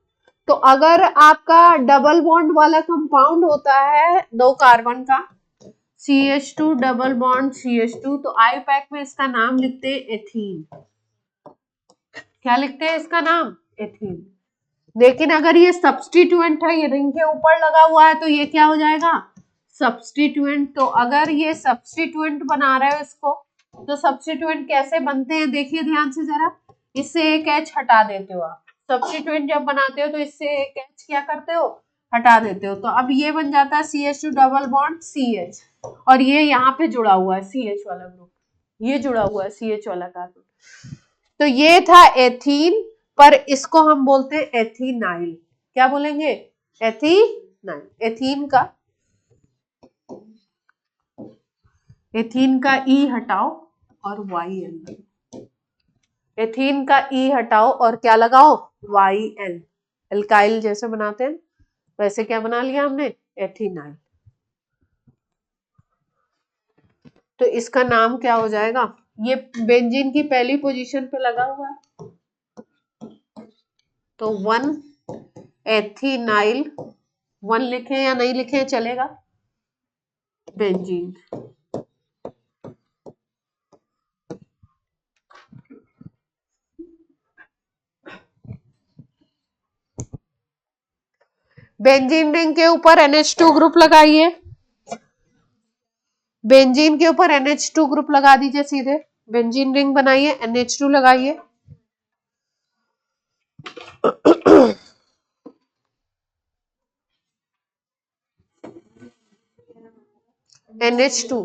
Speaker 1: तो अगर आपका डबल बॉन्ड वाला कंपाउंड होता है 2 कार्बन का, CH2 डबल बॉन्ड CH2, तो आईपैक में इसका नाम लिखते हैं एथीन। क्या लिखते हैं इसका नाम? एथीन। लेकिन अगर ये सब्स्टिट्यूएंट है, ये रिंग के ऊपर लगा हुआ है, तो ये क्या हो जाएगा? सब्स्टिट्यूएंट। तो अगर ये सब्स्टिट्यूएंट बना रहे हो इसको, तो सब्स्टिट्यूएंट कैसे बनते हैं देखिए ध्यान से जरा। इससे एक एच हटा देते हो आप, सब्स्टिट्यूएंट जब बनाते हो तो इससे एक एच क्या करते हो? हटा देते हो। तो अब ये बन जाता है CH2 डबल बॉन्ड CH, और ये यहाँ पे जुड़ा हुआ है CH वाला ग्रुप, ये जुड़ा हुआ है CH वाला कार्बन। तो ये था एथीन, पर इसको हम बोलते हैं एथीनाइल। क्या बोलेंगे? एथीनाइल। एथीन का ई हटाओ और YN, एथीन का ई हटाओ और क्या लगाओ? YN। एल्काइल जैसे बनाते हैं वैसे क्या बना लिया हमने? एथीनाइल। तो इसका नाम क्या हो जाएगा? ये बेंजीन की पहली पोजीशन पे लगा हुआ है, तो 1 एथीनाइल, 1 लिखे या नहीं लिखे चलेगा, बेंजीन। बेंजीन रिंग के ऊपर NH2 ग्रुप लगाइए, बेंजीन के ऊपर NH2 ग्रुप लगा दीजिए सीधे, बेंजीन रिंग बनाइए, NH2 लगाइए। NH2,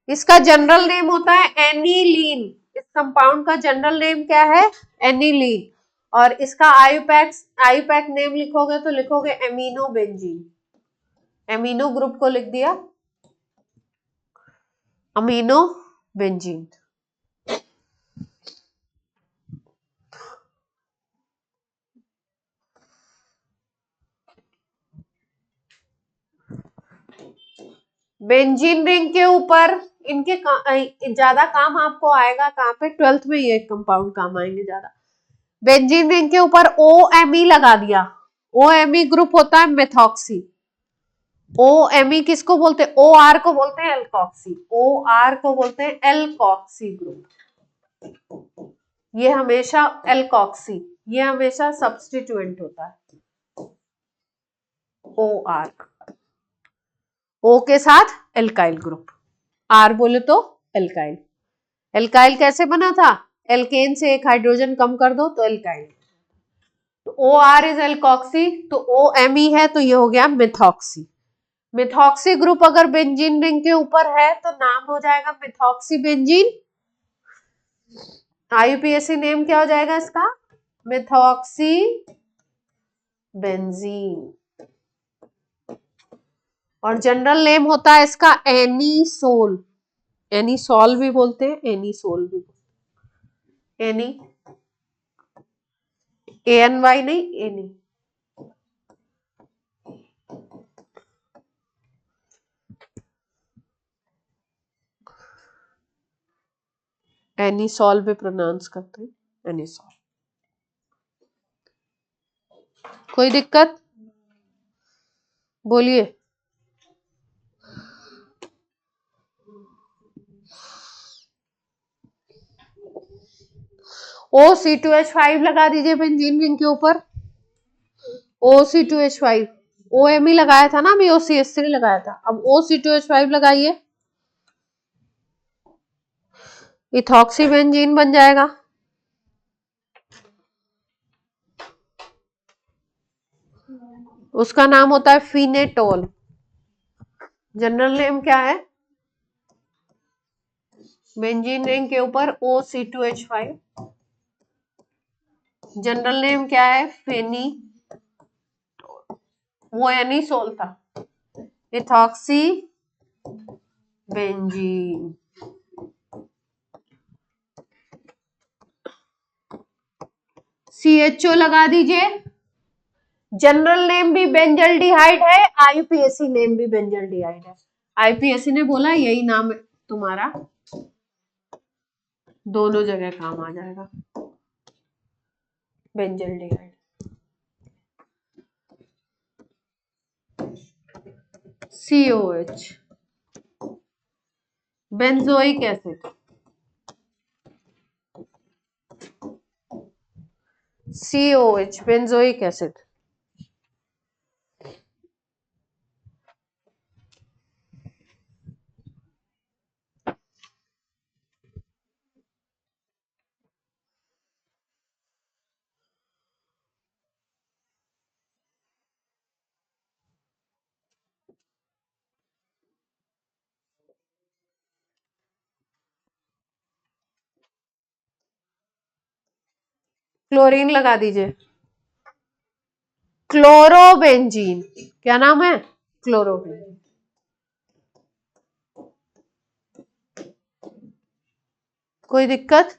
Speaker 1: इसका जनरल नेम होता है एनिलीन। इस कंपाउंड का जनरल नेम क्या है? एनिलीन। और इसका आईपैक नेम लिखोगे तो लिखोगे एमिनो बेंजीन। एमिनो ग्रुप को लिख दिया अमीनो बेंजीन। बेंजीन रिंग के ऊपर इनके ज्यादा काम आपको आएगा कहाँ पे? 12th में ये कंपाउंड काम आएंगे ज्यादा। बेंजीन रिंग के ऊपर OMe लगा दिया, OMe ग्रुप होता है मेथॉक्सी। OMe किसको बोलते हैं? OR को बोलते हैं एल्कॉक्सी, OR को बोलते हैं एल्कॉक्सी ग्रुप। ये हमेशा एल्कॉक्सी, ये हमेशा सब्स्टिट्यूएंट होता है। OR, O के साथ एल्काइल ग्रुप, R बोले तो एल्काइल। एल्काइल कैसे बना था? एल्केन से एक हाइड्रोजन कम कर दो तो एल्काइल। तो OR इज एल्कॉक्सी, तो OMe है तो ये हो गया मिथॉक्सी। मिथॉक्सी ग्रुप अगर बेंजीन रिंग के ऊपर है तो नाम हो जाएगा मिथॉक्सी बेंजीन। आईयूपीएसी नेम क्या हो जाएगा इसका? Methoxy benzene. और जनरल नेम होता है इसका एनीसोल। एनीसोल भी बोलते हैं, एनीसोल भी, एनी, ANY नहीं, एनी। एनीसोल भी प्रोनाउंस करते हैं, एनीसोल। कोई दिक्कत? बोलिए। OC2H5 लगा दीजिए बेंजीन रिंग के ऊपर, OC2H5। OMe लगाया था ना अभी, OCH3 लगाया था, अब OC2H5 लगाइए, इथॉक्सी बेंजीन बन जाएगा। उसका नाम होता है फिनेटोल। जनरल नेम क्या है? बेंजीन रिंग के ऊपर OC2H5, जनरल नेम क्या है? फेनी, वो एनीसोल था, इथॉक्सी बेंजीन। CHO लगा दीजिए। जनरल नेम भी बेंजल्डिहाइड है, IUPAC नेम भी बेंजल्डिहाइड है। IUPAC ने बोला यही नाम है तुम्हारा, दोनों जगह काम आ जाएगा, benzaldehyde. COH benzoic acid, COH benzoic acid. Chlorine लगा दीजिए। क्लोरोबेंजीन, क्या नाम है? क्लोरोबेंजीन। कोई दिक्कत?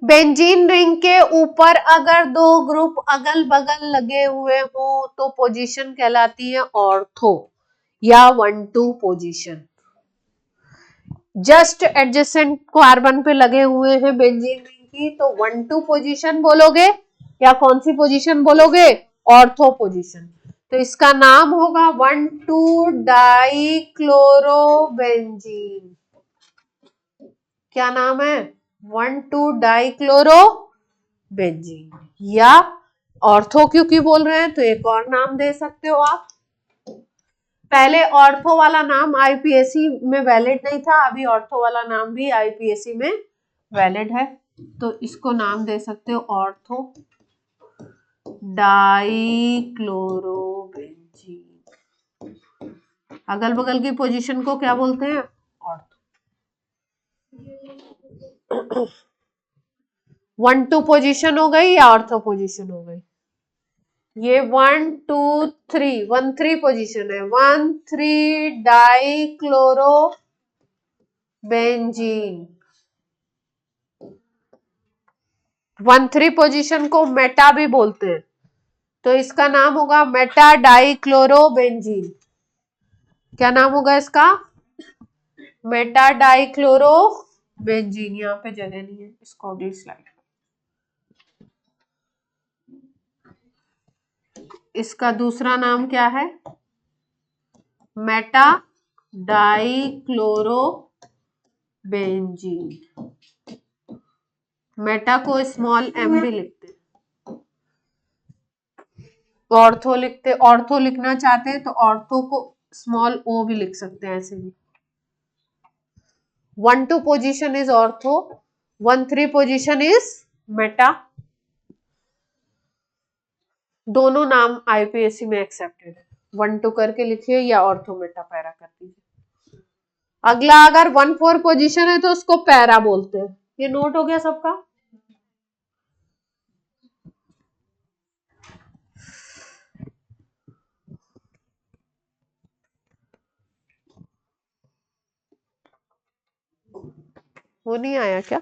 Speaker 1: बेंजीन रिंग के ऊपर अगर दो ग्रुप अगल बगल लगे हुए हो तो पोजीशन कहलाती है ऑर्थो या 1-2 पोजीशन। जस्ट एडजेसेंट कार्बन पे लगे हुए हैं बेंजीन रिंग की, तो 1-2 पोजीशन बोलोगे या कौन सी पोजीशन बोलोगे? Ortho position. तो इसका नाम होगा 1,2 डाइक्लोरोबेंजीन। क्या नाम है? 1,2 डाइक्लोरोबेंजीन। या ऑर्थो क्योंकि बोल रहे हैं तो एक और नाम दे सकते हो आप। पहले ऑर्थो वाला नाम IUPAC में वैलिड नहीं था, अभी ऑर्थो वाला नाम भी IUPAC में वैलिड है, तो इसको नाम दे सकते हो ऑर्थो डाइक्लोरोबेंजीन। अगल बगल की पोजीशन को क्या बोलते हैं? ऑर्थो। 1-2 पोजीशन हो गई या ऑर्थो पोजीशन हो गई? ये 1-2-3 पोजीशन है। 1,3 डाइक्लोरोबेंजीन। 1,3 पोजीशन को मेटा भी बोलते हैं, तो इसका नाम होगा मेटा डाइक्लोरोबेंजीन। क्या नाम होगा इसका? Meta dichlorobenzene. यहाँ पे जगह नहीं है, इसको अगली स्लाइड। इसका दूसरा नाम क्या है? Meta dichlorobenzene. मेटा को स्मॉल m भी लिखते हैं, ऑर्थो लिखते, ऑर्थो लिखना चाहते हैं तो ऑर्थो को स्मॉल o भी लिख सकते हैं ऐसे भी। 1-2 position is ortho, 1-3 position is Meta. दोनों नाम IUPAC में एक्सेप्टेड है। 1-2 करके लिखिए या ऑर्थो मेटा पैरा कर दीजिए। अगला अगर 1-4 पोजीशन है तो उसको पैरा बोलते हैं। ये नोट हो गया सबका? वो नहीं आया क्या?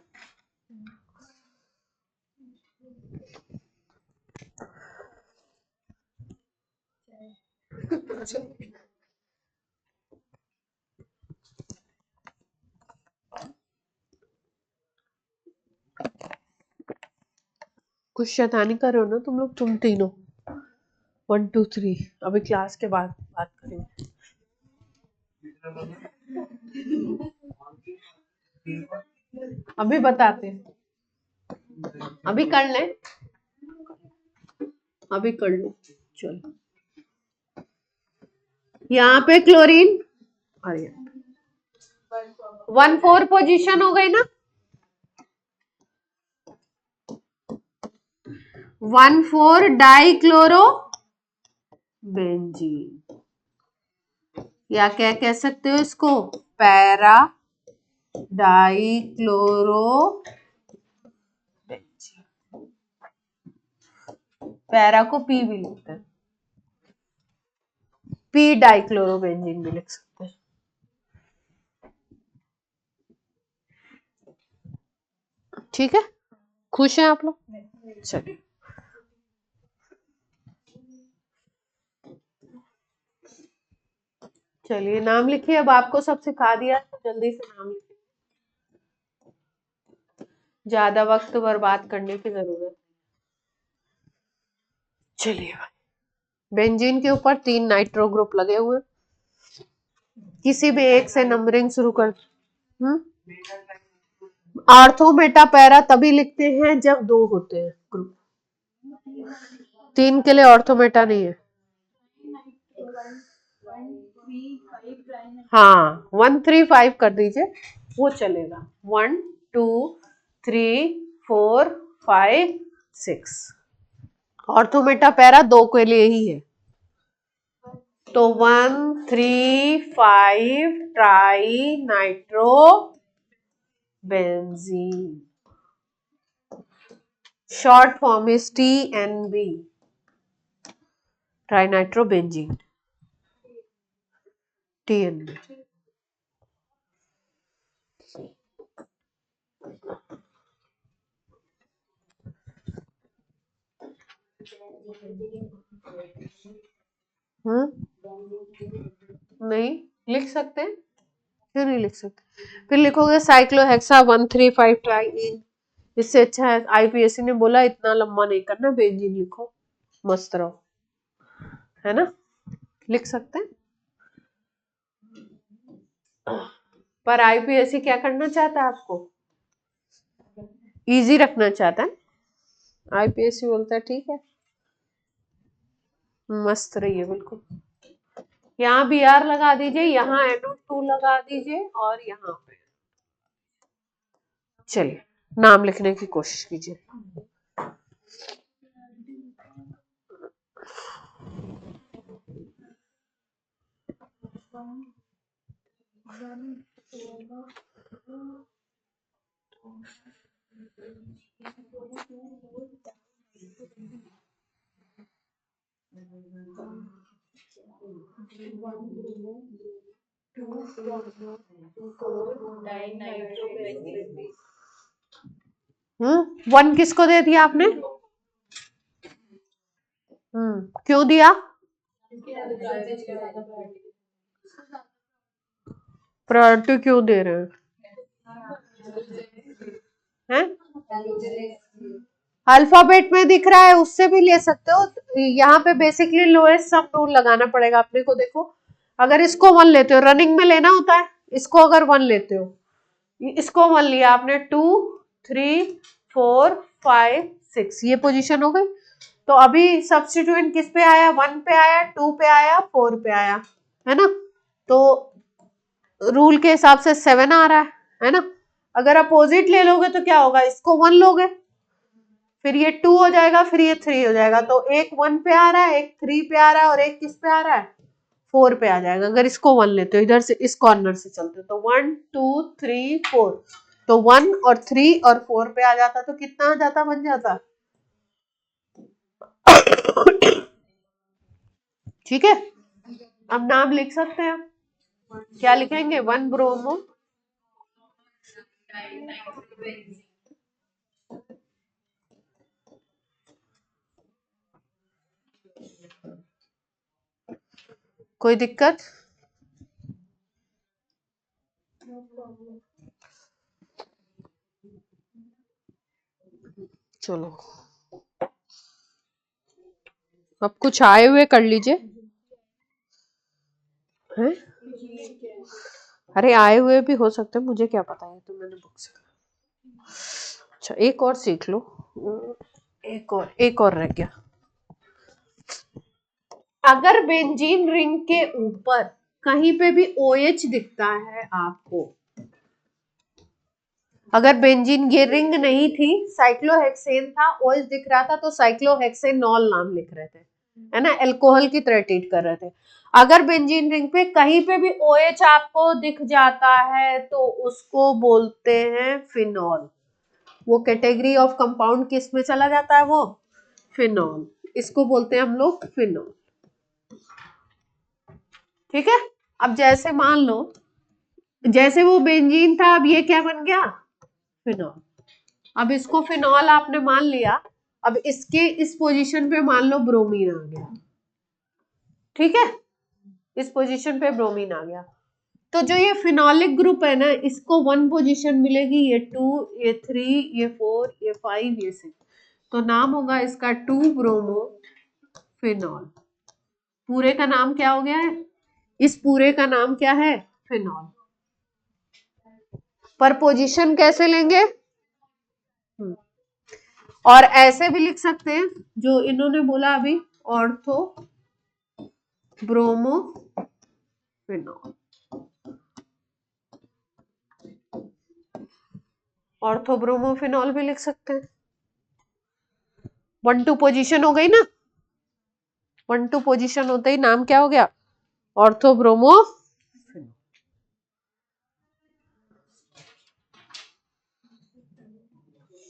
Speaker 1: कुछ शैतानी कर रहे हो ना तुम लोग, तुम तीनों। 1 2 3 अभी क्लास के बाद बात करेंगे। अभी बताते हैं, अभी कर ले, अभी कर लो। चलो यहाँ पे क्लोरीन, अरे 1-4 पोजीशन हो गई ना। 1,4 डाइक्लोरोबेंजीन। या क्या कह सकते हो इसको, पैरा डाइक्लोरो, पैरा को पी भी लिखते हैं, पी डाइक्लोरोबेंजीन भी लिख सकते हैं। ठीक है, खुश हैं आप लोग? चलिए, चलिए नाम लिखिए। अब आपको सब सिखा दिया तो जल्दी से नाम लिखिए, ज्यादा वक्त बर्बाद करने की जरूरत। चलिए भाई, बेंजीन के ऊपर 3 नाइट्रो ग्रुप लगे हुए, किसी भी एक से नंबरिंग शुरू कर। आर्थो मेटा पैरा तभी लिखते हैं जब 2 होते हैं ग्रुप, 3 के लिए ऑर्थो मेटा नहीं है। हाँ 1 3 5 कर दीजिए, वो चलेगा। 1 2 3 4 5 6, ऑर्थो मेटा पैरा 2 के लिए ही है, तो 1 3 5 tri nitro benzene, short form is TNB, tri nitro benzene, TNB। नहीं लिख सकते हैं, क्यों नहीं लिख सकते? फिर लिखोगे साइक्लोहेक्सा 135 ट्राईन, इससे अच्छा है IPSC ने बोला इतना लंबा नहीं करना, बेंजीन लिखो, मस्त रहो, है ना? लिख सकते हैं, पर IPSC क्या करना चाहता है आपको, इजी रखना चाहता है। IPSC बोलता है ठीक है, मस्त रहिए बिल्कुल। यहाँ BR लगा दीजिए, यहाँ NO2 लगा दीजिए, और यहाँ पे चलिए नाम लिखने की कोशिश कीजिए। वन किसको दे दिया आपने? क्यों दिया? प्रायोरिटी क्यों दे रहे हैं? अल्फाबेट में दिख रहा है, उससे भी ले सकते हो। यहाँ पे बेसिकली लोएस्ट सम रूल लगाना पड़ेगा अपने को। देखो, अगर इसको 1 लेते हो, रनिंग में लेना होता है, इसको अगर 1 लेते हो, इसको 1 लिया आपने, 2 3 4 5 6, ये पोजीशन हो गई। तो अभी सब्स्टिट्यूएंट किस पे आया? 1 पे आया, 2 पे आया, 4 पे आया, है ना? तो रूल के हिसाब से 7 आ रहा है ना? अगर अपोजिट ले लोगे तो क्या होगा, इसको 1 लोगे, फिर ये 2 हो जाएगा, फिर ये 3 हो जाएगा। तो एक 1 पे आ रहा है, एक 3 पे आ रहा है, और एक किस पे आ रहा है? 4 पे आ जाएगा। अगर इसको 1 लेते हो, इधर से इस कॉर्नर से चलते हो, तो 1 2 3 4, तो 1 और 3 और 4 पे आ जाता, तो कितना आ जाता, बन जाता। ठीक है, अब नाम लिख सकते हैं। क्या लिखेंगे? 1 ब्रोमो, कोई दिक्कत? चलो, अब कुछ आए हुए कर लीजिए। हैं? अरे आए हुए भी हो सकते हैं, मुझे क्या पता है, तो मैंने बुक से। अच्छा, एक और सीख लो, एक और रह गया। अगर बेंजीन रिंग के ऊपर कहीं पे भी OH दिखता है आपको, अगर बेंजीन ये रिंग नहीं थी, साइक्लोहेक्सेन था, OH दिख रहा था, तो साइक्लोहेक्सेनॉल नाम लिख रहे थे। है ना, अल्कोहल की तरह ट्रीट कर रहे थे। अगर बेंजीन रिंग पे कहीं पे भी OH आपको दिख जाता है तो उसको बोलते हैं फिनॉल। वो कैटेगरी ऑफ कंपाउंड किस में चला जाता है, वो फिनॉल, इसको बोलते हैं हम लोग फिनॉल। ठीक है। अब जैसे मान लो, जैसे वो बेंजीन था, अब ये क्या बन गया, फिनॉल। अब इसको फिनॉल आपने मान लिया, अब इसके इस पोजीशन पे मान लो ब्रोमीन आ गया। ठीक है, इस पोजीशन पे ब्रोमीन आ गया, तो जो ये फिनॉलिक ग्रुप है ना, इसको 1 पोजीशन मिलेगी, ये 2, ये 3, ये 4, ये 5, ये 6, तो नाम होगा इसका 2 ब्रोमो फिनॉल। पूरे का नाम क्या हो गया है, इस पूरे का नाम क्या है, फिनॉल। पर पोजीशन कैसे लेंगे, और ऐसे भी लिख सकते हैं जो इन्होंने बोला अभी, ortho bromo phenol. Ortho bromo phenol भी लिख सकते हैं। 1 2 पोजीशन हो गई ना, 1 2 पोजीशन होते ही नाम क्या हो गया, ऑर्थो ब्रोमो।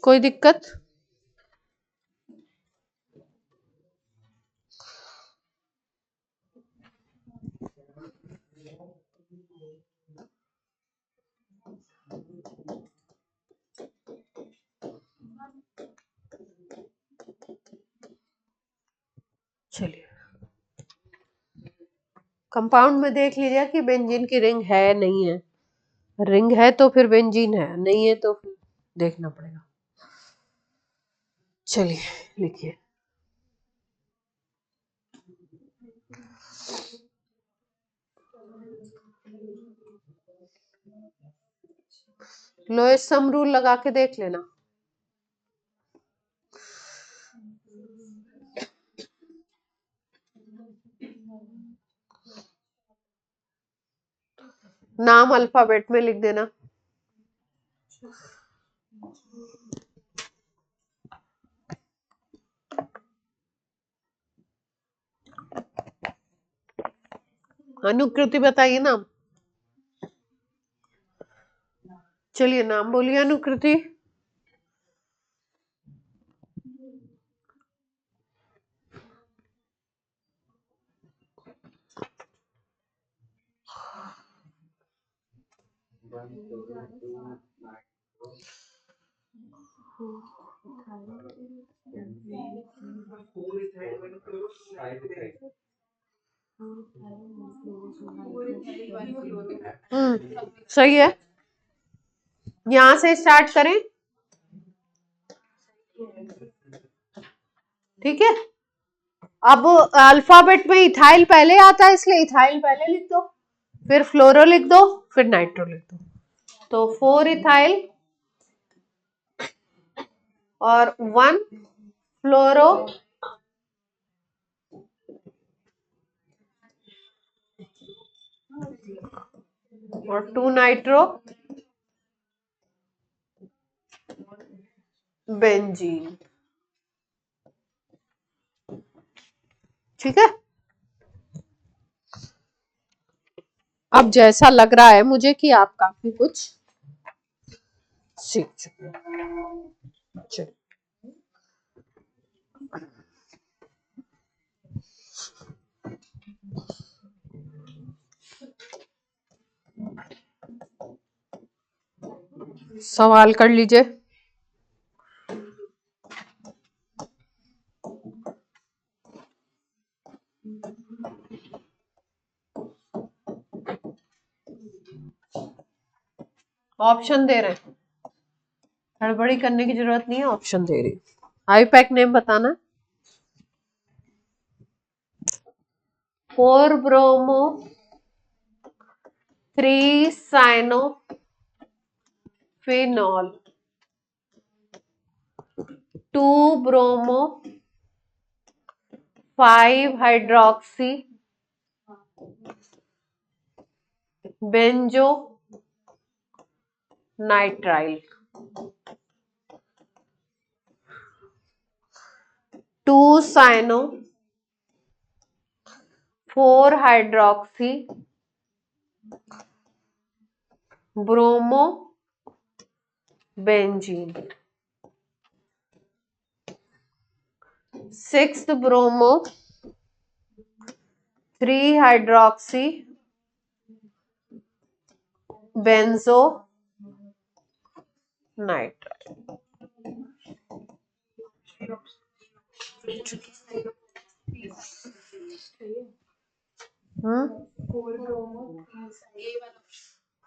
Speaker 1: कोई दिक्कत, चलिए कंपाउंड में देख लीजिए कि बेंजीन की रिंग है नहीं है, रिंग है तो फिर बेंजीन है, नहीं है तो फिर देखना पड़ेगा। चलिए लिखिए, लोएस्ट सम रूल लगा के देख लेना। नाम अल्फाबेट में लिख देना। अनुकृति बताइए नाम, चलिए नाम बोलिए अनुकृति। सही है, यहां से स्टार्ट करें। ठीक है, अब अल्फाबेट में इथाइल पहले आता है, इसलिए इथाइल पहले लिख दो, फिर फ्लोरो लिख दो, फिर नाइट्रो लिख दो, तो 4 इथाइल और 1 फ्लोरो और 2 नाइट्रो बेंजीन। ठीक है, अब जैसा लग रहा है मुझे कि आप काफी कुछ सीख चुके हैं। चलिए सवाल कर लीजिए। ऑप्शन दे रहे हैं, हड़बड़ी करने की जरूरत नहीं है, ऑप्शन दे रही। आईपैक नेम बताना, 4 bromo 3 cyano phenol, 2 bromo 5 hydroxy benzonitrile, 2 cyano 4 hydroxy bromo benzene, 6 bromo 3 hydroxy benzonitrile.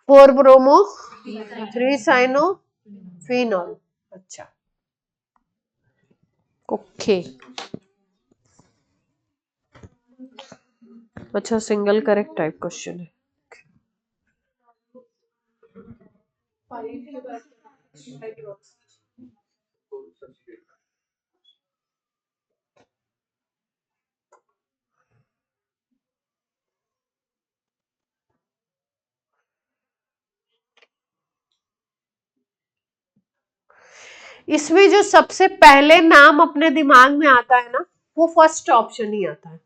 Speaker 1: Four bromo 3 cyano phenol. अच्छा, ओके। अच्छा, सिंगल करेक्ट टाइप क्वेश्चन है। इसमें जो सबसे पहले नाम अपने दिमाग में आता है ना, वो फर्स्ट ऑप्शन ही आता है।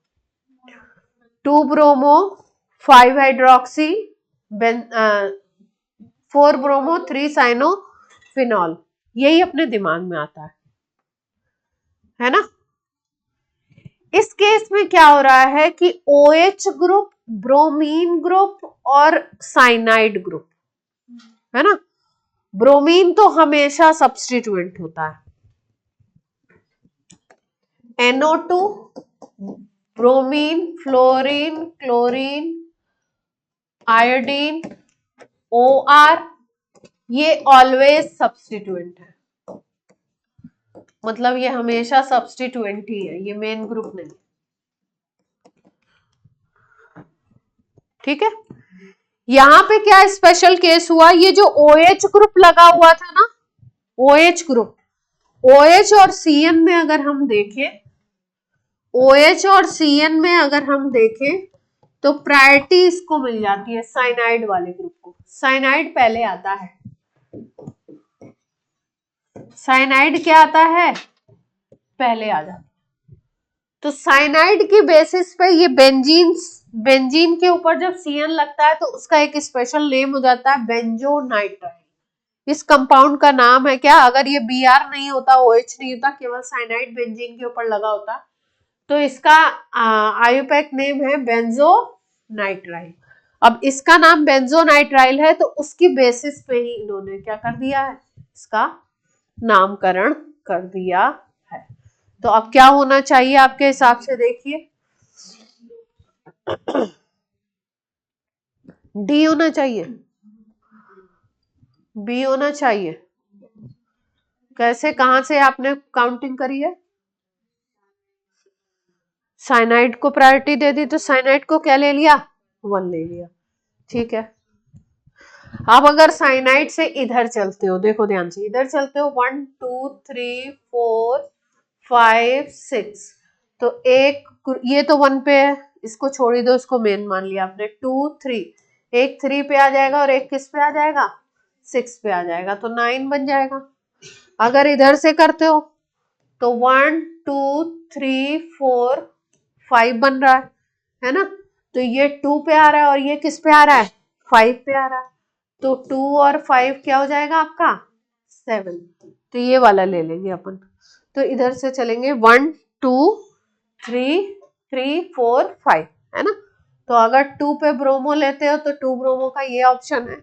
Speaker 1: 2 bromo 5 hydroxy 4 bromo 3 cyano phenol, यही अपने दिमाग में आता है ना। इस केस में क्या हो रहा है कि OH ग्रुप, ब्रोमीन ग्रुप और साइनाइड ग्रुप, है ना। ब्रोमीन तो हमेशा सब्स्टिट्यूएंट होता है। NO2, bromine, fluorine, chlorine, iodine, OR, ये ऑलवेज सब्स्टिट्यूएंट है, मतलब ये हमेशा सब्स्टिट्यूएंट ही है, ये मेन ग्रुप नहीं। ठीक है। यहां पे क्या स्पेशल केस हुआ, ये जो OH ग्रुप लगा हुआ था ना, OH ग्रुप, OH और CN में अगर हम देखें, OH और CN में अगर हम देखें तो प्रायोरिटी इसको मिल जाती है, साइनाइड वाले ग्रुप को। साइनाइड पहले आता है। साइनाइड क्या आता है, पहले आ जाता। तो साइनाइड की बेसिस पे ये बेंजीन के ऊपर जब CN लगता है तो उसका एक स्पेशल नेम हो जाता है बेंजोनाइट्राइल। इस कंपाउंड का नाम है क्या, अगर ये Br नहीं होता, OH नहीं होता, केवल साइनाइड बेंजीन के ऊपर लगा होता, तो इसका आयुपैक नेम है बेंजोनाइट्राइल। अब इसका नाम बेंजोनाइट्राइल है, तो उसकी बेसिस पे ही इन्होंने क्या कर दिया है, इसका नामकरण कर दिया है। तो अब क्या होना चाहिए आपके हिसाब से, देखिए डी होना चाहिए, बी होना चाहिए। कैसे, कहां से आपने काउंटिंग करी है? साइनाइड को प्रायोरिटी दे दी, तो साइनाइड को क्या ले लिया, 1 ले लिया। ठीक है। अब अगर साइनाइड से इधर चलते हो, देखो ध्यान से, इधर चलते हो 1 2 3 4 5 6, तो एक ये तो 1 पे है, इसको छोड़ ही दो, इसको मेन मान लिया आपने। 2 3, एक 3 पे आ जाएगा और एक किस पे आ जाएगा, 6 पे आ जाएगा, तो 9 बन जाएगा। अगर इधर से करते हो तो 1 2 3 4 5 बन रहा है ना। तो ये 2 पे आ रहा है और ये किस पे आ रहा है, 5 पे आ रहा है, तो 2 और 5 क्या हो जाएगा आपका, 7। तो ये वाला ले लेंगे अपन। तो इधर से चलेंगे 1 2 3 3 4 5, है ना। तो अगर 2 पे ब्रोमो लेते हो तो 2 ब्रोमो का ये ऑप्शन है,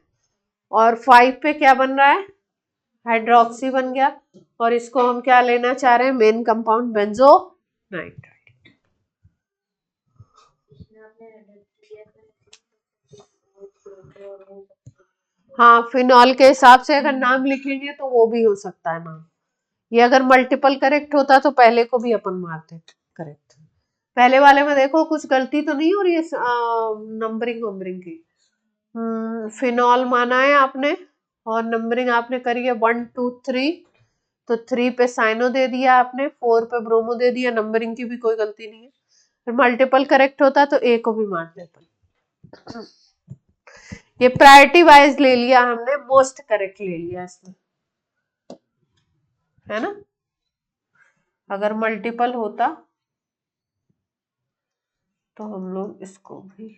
Speaker 1: और 5 पे क्या बन रहा है, हाइड्रोक्सी बन गया, और इसको हम क्या लेना चाह रहे हैं, मेन कंपाउंड बेंजोनाइट्राइल। हाँ, फिनॉल के हिसाब से अगर नाम लिखेंगे तो वो भी हो सकता है नाम। ये अगर मल्टीपल करेक्ट होता तो पहले को भी अपन मारते करेक्ट। पहले वाले में देखो कुछ गलती तो नहीं हो रही है नंबरिंग वंबरिंग की। फिनॉल माना है आपने और नंबरिंग आपने करी है 1 2 3, तो 3 पे साइनो दे दिया आपने, 4 पे ब्रोमो दे दिया, नंबरिंग की भी कोई गलती नहीं है। फिर मल्टीपल करेक्ट होता तो ए को भी मार देते। ये प्रायोरिटी वाइज ले लिया हमने, मोस्ट करेक्ट ले लिया इसमें, है ना। अगर मल्टीपल होता तो हम लोग इसको भी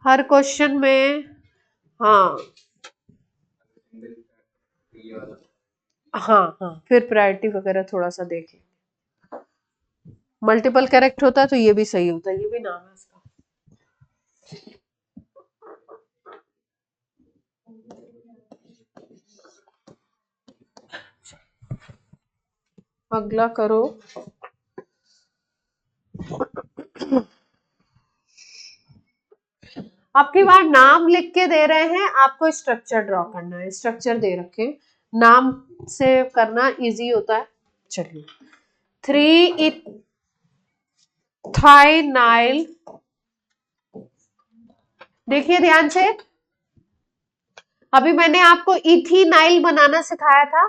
Speaker 1: हर क्वेश्चन में, हाँ हाँ हाँ, फिर प्रायोरिटी वगैरह थोड़ा सा देखें। मल्टीपल करेक्ट होता है तो ये भी सही होता है, ये भी नाम है इसका। अगला करो। आपकी बार नाम लिख के दे रहे हैं, आपको स्ट्रक्चर ड्रॉ करना है। स्ट्रक्चर दे रखे, नाम से करना इजी होता है। चलिए, 3 इथाइनाइल, देखिए ध्यान से, अभी मैंने आपको इथीनाइल बनाना सिखाया था।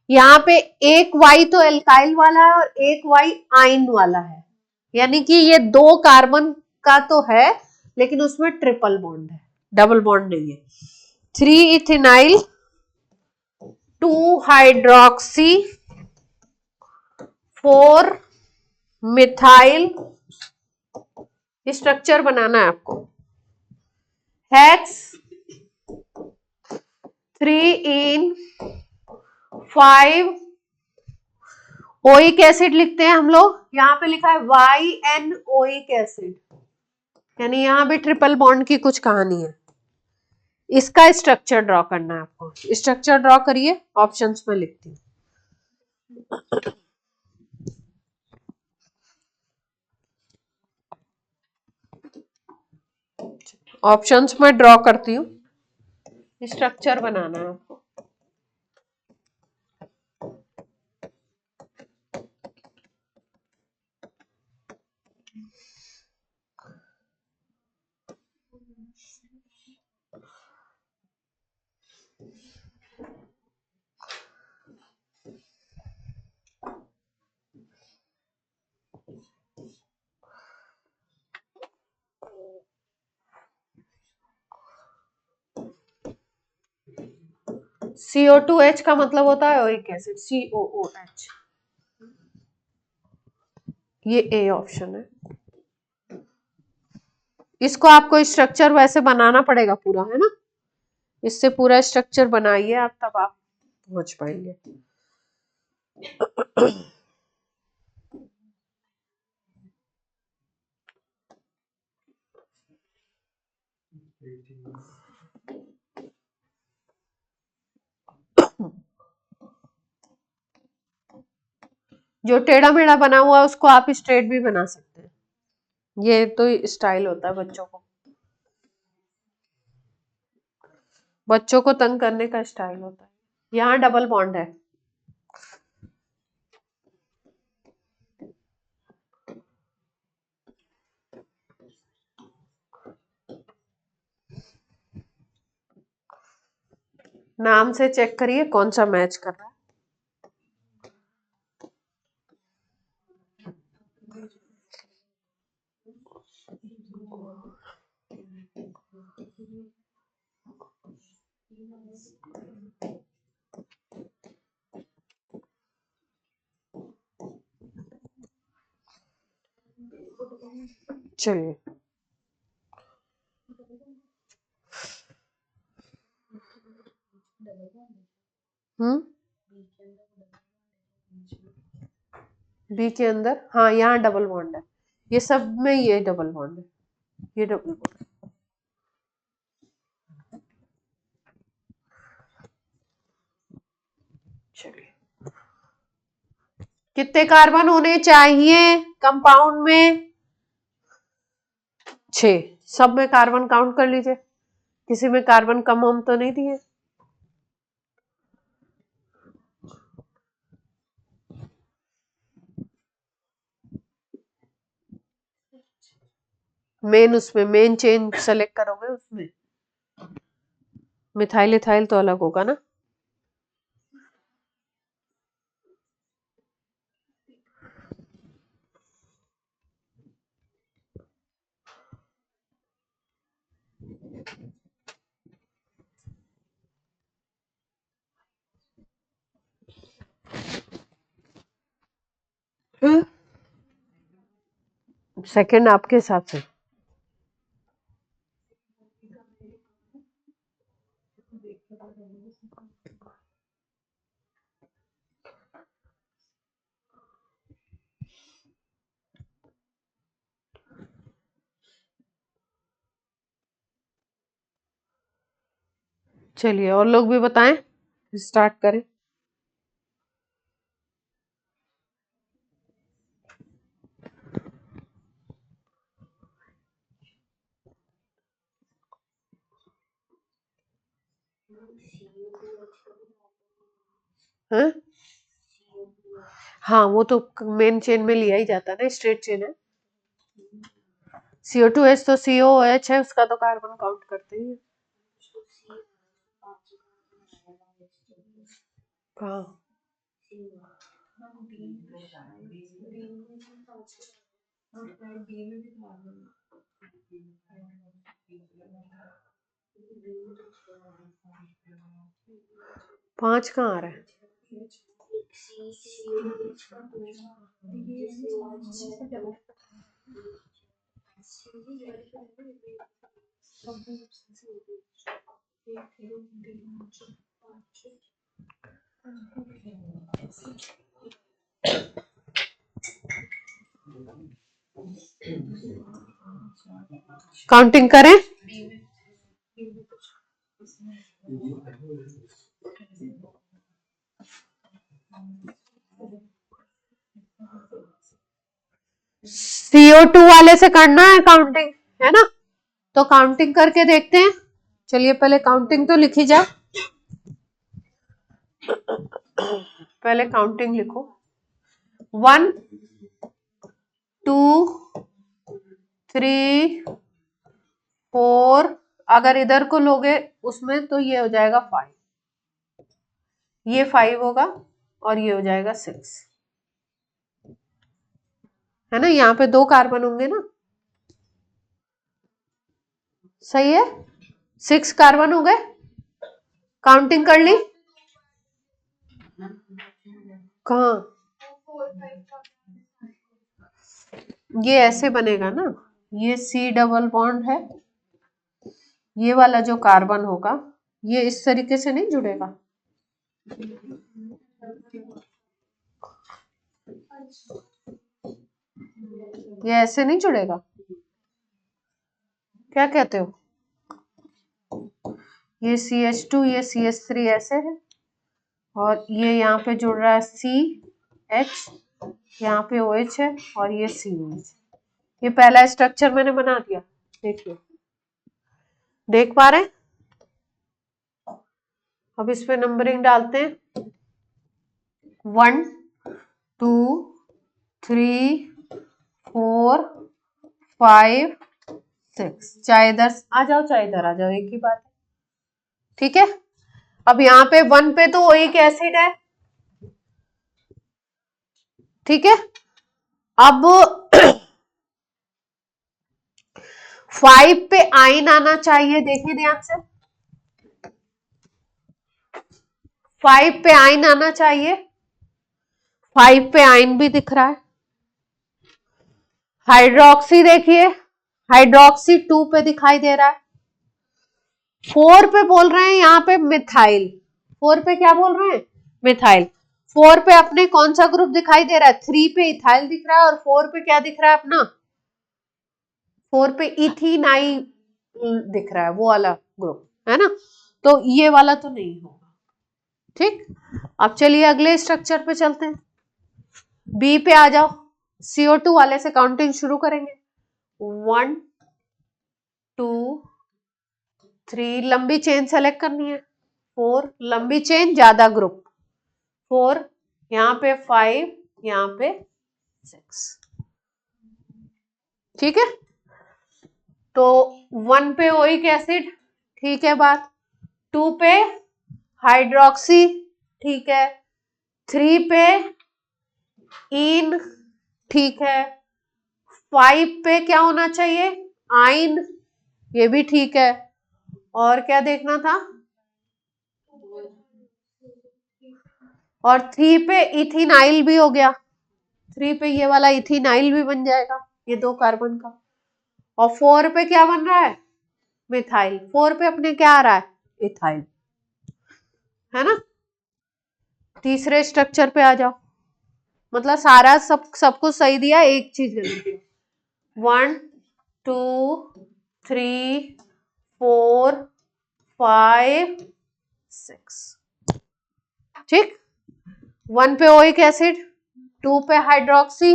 Speaker 1: यहाँ पे एक वाई तो एल्काइल वाला है और एक वाई आइन वाला है, यानी कि ये 2 कार्बन का तो है, लेकिन उसमें ट्रिपल बॉन्ड है, डबल बॉन्ड नहीं है। 3 इथेनाइल 2 हाइड्रोक्सी 4 मिथाइल, स्ट्रक्चर बनाना है आपको। हेक्स 3 इन 5 ओइक एसिड लिखते हैं हम लोग। यहाँ पे लिखा है YN ओइक एसिड, यानी यहाँ भी ट्रिपल बॉन्ड की कुछ कहानी है। इसका स्ट्रक्चर ड्रॉ करना है आपको। स्ट्रक्चर ड्रॉ करिए, ऑप्शंस में लिखती हूँ। ऑप्शंस में ड्रॉ करती हूँ, स्ट्रक्चर बनाना है आपको। CO2H का मतलब होता है ओइक एसिड, COOH। ये ए ऑप्शन है। इसको आपको स्ट्रक्चर वैसे बनाना पड़ेगा पूरा, है ना। इससे पूरा स्ट्रक्चर बनाइए आप, तब आप पहुंच पाएंगे। जो टेढ़ा मेढ़ा बना हुआ है उसको आप स्ट्रेट भी बना सकते हैं। ये तो स्टाइल होता है बच्चों को, बच्चों को तंग करने का स्टाइल होता है। यहाँ डबल बॉन्ड है। नाम से चेक करिए कौन सा मैच कर रहा है। चलिए, बी के अंदर, हाँ यहाँ डबल बॉन्ड है। ये सब में ये डबल बॉन्ड है, ये डबल बॉन्ड। चलिए, कितने कार्बन होने चाहिए कंपाउंड में? 6। सब में कार्बन काउंट कर लीजिए, किसी में कार्बन कम हम तो नहीं दिए। मेन, उसमें मेन चेन सेलेक्ट करोगे, उसमें मिथाइल इथाइल तो अलग होगा ना। सेकंड आपके हिसाब से। चलिए और लोग भी बताएं, स्टार्ट करें। हैं? हाँ वो तो मेन चेन में लिया ही जाता है ना, स्ट्रेट चेन है। CO2H तो COOH है, उसका तो कार्बन काउंट करते ही है। कहाँ? पांच कहाँ आ रहा है? काउंटिंग करें। CO2 वाले से करना है काउंटिंग, है ना? तो काउंटिंग करके देखते हैं। चलिए पहले काउंटिंग तो लिखी जाए। पहले काउंटिंग लिखो। 1 2 3 4, अगर इधर को लोगे उसमें तो ये हो जाएगा 5, ये 5 होगा और ये हो जाएगा 6, है ना? यहाँ पे 2 कार्बन होंगे ना, सही है। 6 कार्बन हो गए। काउंटिंग कर ली। कहाँ? ये ऐसे बनेगा ना, ये C डबल बॉन्ड है, ये वाला जो कार्बन होगा ये इस तरीके से नहीं जुड़ेगा, ये ऐसे नहीं जुड़ेगा, क्या कहते हो? ये CH2 ये CH3 ऐसे है, और ये यहाँ पे जुड़ रहा है CH, यहाँ पे OH है और ये COH। ये पहला स्ट्रक्चर मैंने बना दिया, देखिए, देख पा रहे हैं? अब इस पे नंबरिंग डालते हैं। 1 2 3 4 5 6, चाहे इधर आ जाओ चाहे इधर आ जाओ, एक ही बात है, ठीक है। अब यहाँ पे 1 पे तो ओइक एसिड है, ठीक है। अब 5 पे आइन आना चाहिए, देखिए ध्यान से, 5 पे आइन आना चाहिए। 5 पे आइन भी दिख रहा है। हाइड्रोक्सी देखिए, हाइड्रोक्सी 2 पे दिखाई दे रहा है। 4 पे बोल रहे हैं यहाँ पे मिथाइल, 4 पे क्या बोल रहे हैं? मिथाइल। 4 पे अपने कौन सा ग्रुप दिखाई दे रहा है? 3 पे इथाइल दिख रहा है, और 4 पे क्या दिख रहा है अपना? 4 पे इथेनाइल दिख रहा है, वो वाला ग्रुप, है ना? तो ये वाला तो नहीं होगा, ठीक। अब चलिए अगले स्ट्रक्चर पे चलते हैं। बी पे आ जाओ, CO2 वाले से काउंटिंग शुरू करेंगे। 1 2 3, लंबी चेन सेलेक्ट करनी है। 4, लंबी चेन ज्यादा ग्रुप, 4, यहाँ पे 5, यहाँ पे 6, ठीक है। तो 1 पे ओइक एसिड, ठीक है बात। 2 पे हाइड्रोक्सी, ठीक है। 3 पे इन, ठीक है। 5 पे क्या होना चाहिए? आइन, ये भी ठीक है। और क्या देखना था? और 3 पे इथिनाइल भी हो गया, 3 पे ये वाला इथिनाइल भी बन जाएगा, ये 2 कार्बन का, और 4 पे क्या बन रहा है, मिथाइल। 4 पे अपने क्या आ रहा है, इथाइल, है ना। तीसरे स्ट्रक्चर पे आ जाओ, मतलब सारा सब कुछ सही दिया, एक चीज गलत। 1 2 3 4 5 6, ठीक। 1 पे ओइक एसिड, 2 पे हाइड्रोक्सी,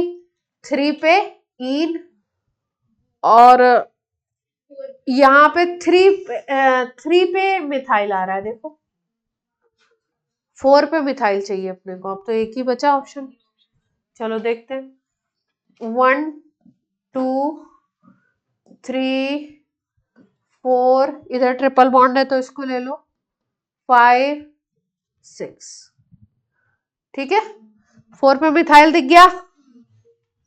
Speaker 1: 3 पे ईन, और यहाँ पे 3 पे मिथाइल आ रहा है, देखो 4 पे मिथाइल चाहिए अपने को, अब तो एक ही बचा ऑप्शन। चलो देखते हैं, 1 2 3 4, इधर ट्रिपल बॉन्ड है तो इसको ले लो, 5 6, ठीक है। 4 पे मिथाइल दिख गया,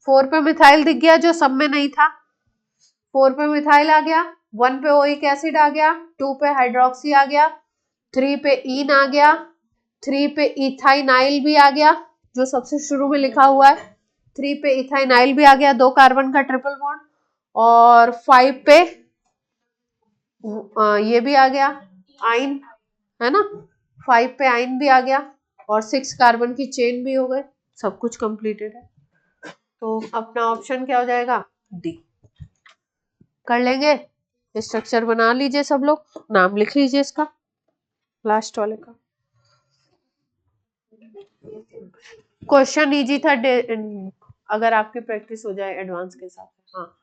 Speaker 1: 4 पे मिथाइल दिख गया जो सब में नहीं था। 4 पे मिथाइल आ गया, 1 पे ओइक एसिड आ गया, 2 पे हाइड्रोक्सी आ गया, 3 पे ईन आ गया, 3 पे इथाइनाइल भी आ गया जो सबसे शुरू में लिखा हुआ है, 3 पे इथाइनाइल भी आ गया, 2 कार्बन का ट्रिपल बॉन्ड, और 5 पे ये भी आ गया आइन, है ना, 5 पे आइन भी आ गया, और 6 कार्बन की चेन भी हो गए, सब कुछ कंप्लीटेड है। तो अपना ऑप्शन क्या हो जाएगा, डी। कर लेंगे, स्ट्रक्चर बना लीजिए सब लोग, नाम लिख लीजिए इसका, लास्ट वाले का। क्वेश्चन इजी था, अगर आपकी प्रैक्टिस हो जाए एडवांस के साथ। हाँ,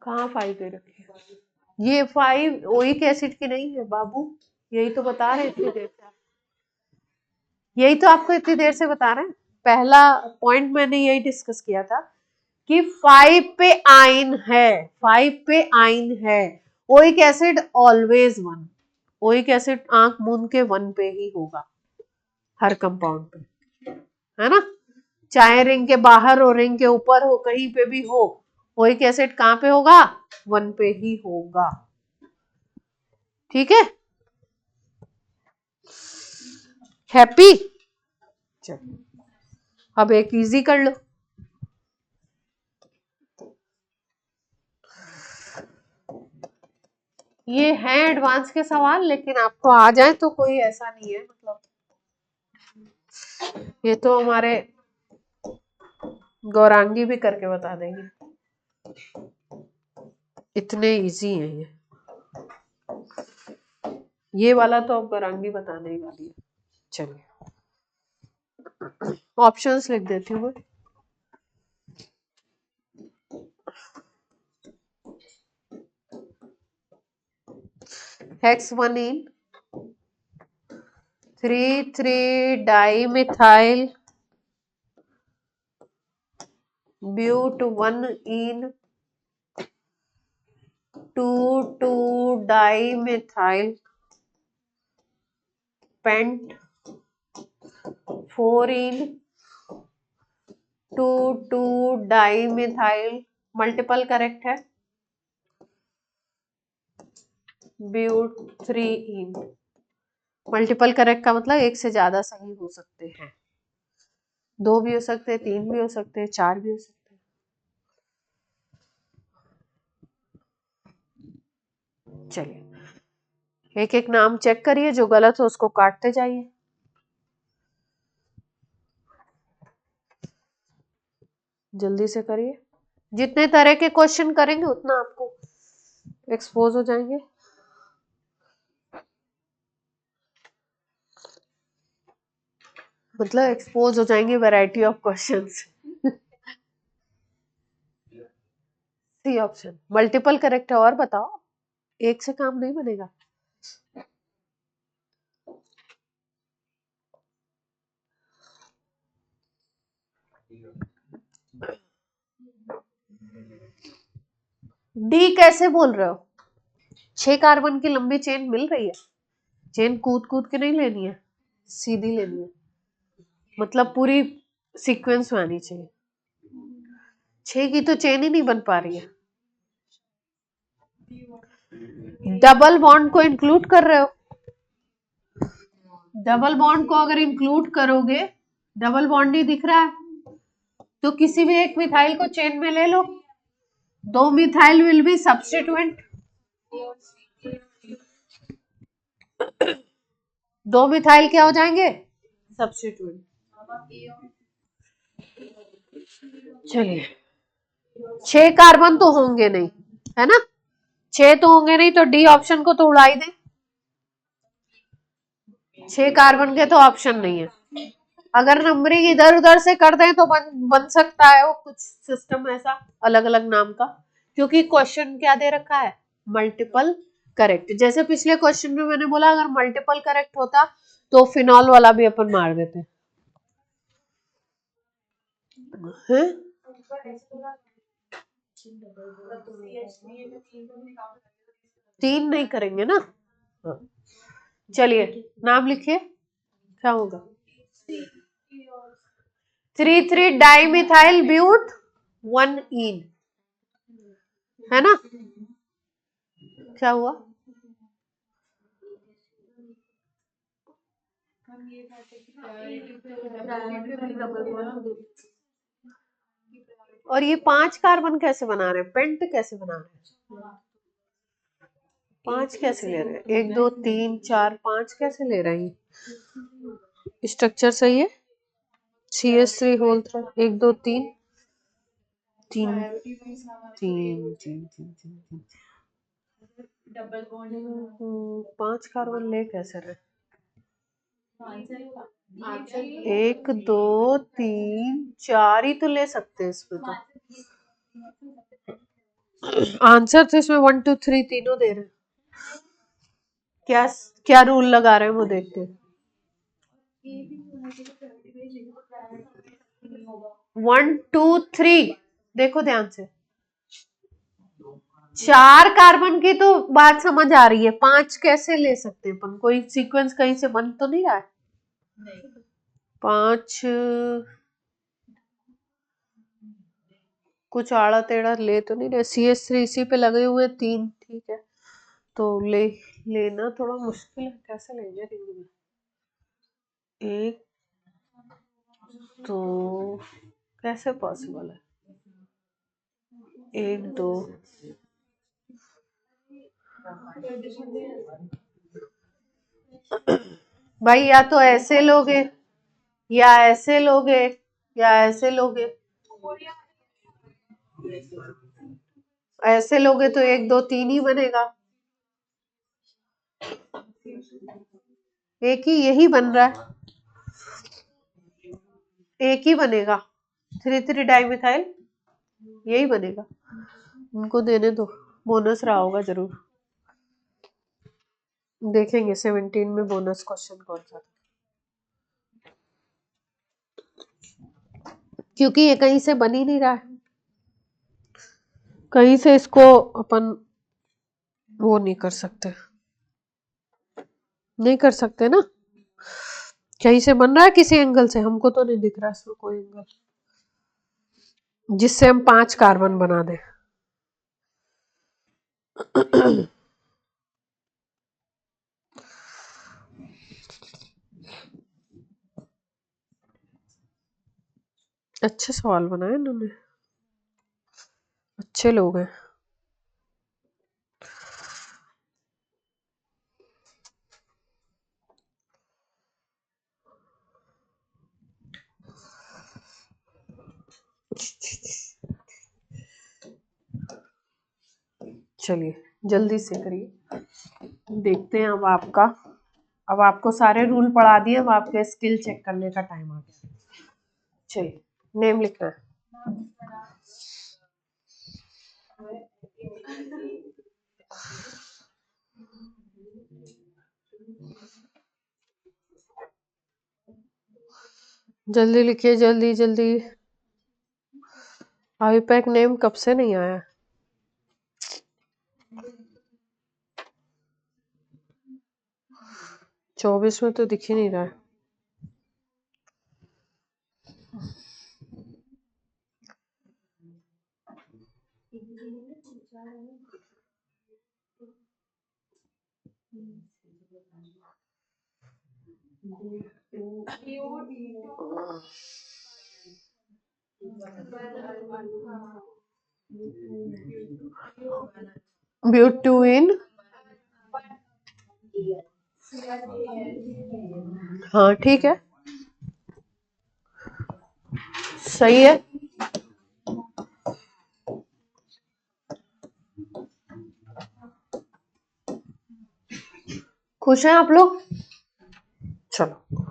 Speaker 1: कहाँ 5 दे रखी है, ये 5 ओइक एसिड की नहीं है बाबू, यही तो बता रहे इतनी देर से, यही तो आपको इतनी देर से बता रहे हैं। पहला पॉइंट मैंने यही डिस्कस किया था कि 5 पे आइन है, 5 पे आइन है, oic acid always 1, oic acid आंख मूंद के 1 पे ही होगा हर कंपाउंड पे, है ना, चाहे रिंग के बाहर हो, रिंग के ऊपर हो, कहीं पे भी हो, ओइक एसिड कहाँ पे होगा, 1 पे ही होगा, ठीक है। हैप्पी, चलो अब एक इजी कर लो। ये है एडवांस के सवाल, लेकिन आपको आ जाए तो कोई ऐसा नहीं है, मतलब ये तो हमारे गौरांगी भी करके बता देंगे, इतने इजी है ये वाला तो अब गौरांगी बताने ही वाली है। चलिए ऑप्शंस लिख देती हूँ मैं, हेक्स-1-ene 3,3-dimethyl but1-ene 2,2-dimethyl pent 4-ene 2,2-dimethyl multiple correct है, but3-ene मल्टीपल करेक्ट का मतलब एक से ज्यादा सही हो सकते हैं, 2 भी हो सकते हैं, 3 भी हो सकते हैं, 4 भी हो सकते हैं। चलिए एक एक नाम चेक करिए, जो गलत हो उसको काटते जाइए। जल्दी से करिए, जितने तरह के क्वेश्चन करेंगे उतना आपको एक्सपोज हो जाएंगे। मतलब एक्सपोज हो जाएंगे variety of questions. C option multiple correct है, और बताओ, एक से काम नहीं बनेगा। डी कैसे बोल रहे हो, 6 कार्बन की लंबी चेन मिल रही है, चेन कूद कूद के नहीं लेनी है, सीधी लेनी है, मतलब पूरी सीक्वेंस में आनी चाहिए, 6 की तो चेन ही नहीं बन पा रही है। डबल बॉन्ड को इंक्लूड कर रहे हो, डबल बॉन्ड को अगर इंक्लूड करोगे, डबल बॉन्ड ही दिख रहा है, तो किसी भी एक मिथाइल को चेन में ले लो, 2 methyl will be substituent, 2 methyl क्या हो जाएंगे, सब्स्टिट्यूएंट। चलिए 6 कार्बन तो होंगे नहीं, है ना, 6 तो होंगे नहीं, तो डी ऑप्शन को तो उड़ा ही दे, 6 कार्बन के तो ऑप्शन नहीं है। अगर नंबरिंग इधर उधर से कर दें तो बन सकता है वो कुछ सिस्टम ऐसा अलग अलग नाम का, क्योंकि क्वेश्चन क्या दे रखा है, मल्टीपल करेक्ट। जैसे पिछले क्वेश्चन में मैंने बोला अगर मल्टीपल करेक्ट होता तो फिनॉल वाला भी अपन मार देते हैं। 3 नहीं करेंगे ना। हाँ। चलिए नाम लिखिए, क्या होगा, 3,3 डाइमिथाइल ब्यूट 1 इन, है ना, क्या हुआ, और ये 5 कार्बन कैसे बना रहे हैं, पेंट कैसे बना रहे हैं, 5 कैसे ले रहे हैं, 1 2 3 4 5 कैसे ले रहे हैं, स्ट्रक्चर सही है, CH3 होल 1 2 3 3 3 3 5 कार्बन ले कैसे रहे, 1 2 3 4 ही तो ले सकते हैं इसमें, तो आंसर तो इसमें 1 2 3 तीनों दे रहे हैं, क्या क्या रूल लगा रहे हैं वो देखते हैं। 1 2 3 देखो ध्यान से, 4 कार्बन की तो बात समझ आ रही है, 5 कैसे ले सकते हैं अपन, कोई सीक्वेंस कहीं से बन तो नहीं रहा है, 5 कुछ आड़ा टेढ़ा ले तो नहीं रहे, CH3 इसी पे लगे हुए 3, ठीक है, तो लेना थोड़ा मुश्किल है, कैसे लेंगे रिंग में, 1 तो कैसे पॉसिबल है, 1 2 भाई या तो ऐसे लोगे या ऐसे लोगे या ऐसे लोगे, ऐसे लोगे तो 1 2 3 ही बनेगा, एक ही यही बन रहा है, एक ही बनेगा, 3,3 डाइमिथाइल यही बनेगा, उनको देने दो, बोनस रहा होगा जरूर, देखेंगे 17 में बोनस क्वेश्चन कौन सा था, क्योंकि ये कहीं से बन ही नहीं रहा है, कहीं से इसको अपन वो नहीं कर सकते, नहीं कर सकते ना, कहीं से बन रहा है किसी एंगल से, हमको तो नहीं दिख रहा इसमें कोई एंगल जिससे हम 5 कार्बन बना दें। अच्छे सवाल बनाए इन्होंने, अच्छे लोग हैं। चलिए जल्दी से करिए, देखते हैं अब आपको सारे रूल पढ़ा दिए, अब आपके स्किल चेक करने का टाइम आ गया। चलिए नेम लिखना है, जल्दी लिखिए, जल्दी जल्दी, आईपैक नेम कब से नहीं आया, 24 में तो दिख ही नहीं रहा है, ब्यूटूइन, हाँ ठीक है, सही है। खुश हैं आप लोग? चलो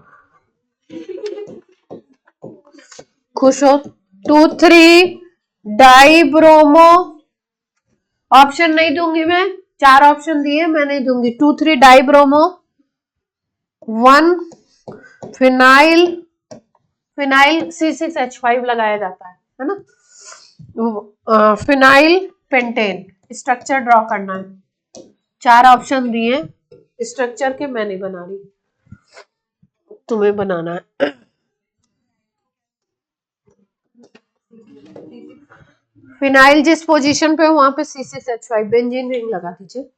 Speaker 1: खुश हो। 2,3 डाइब्रोमो, ऑप्शन नहीं दूंगी मैं, 4 ऑप्शन दिए, मैं नहीं दूंगी। 2,3 डाइब्रोमो, 1 फिनाइल, फिनाइल C6H5 लगाया जाता है ना। फिनाइल पेंटेन, स्ट्रक्चर ड्रॉ करना है। 4 ऑप्शन दिए, स्ट्रक्चर के मैं नहीं बना रही, तुम्हें बनाना है। फिनाइल जिस पोजीशन पे वहां पे C6H5 बेंजीन रिंग लगा दीजिए।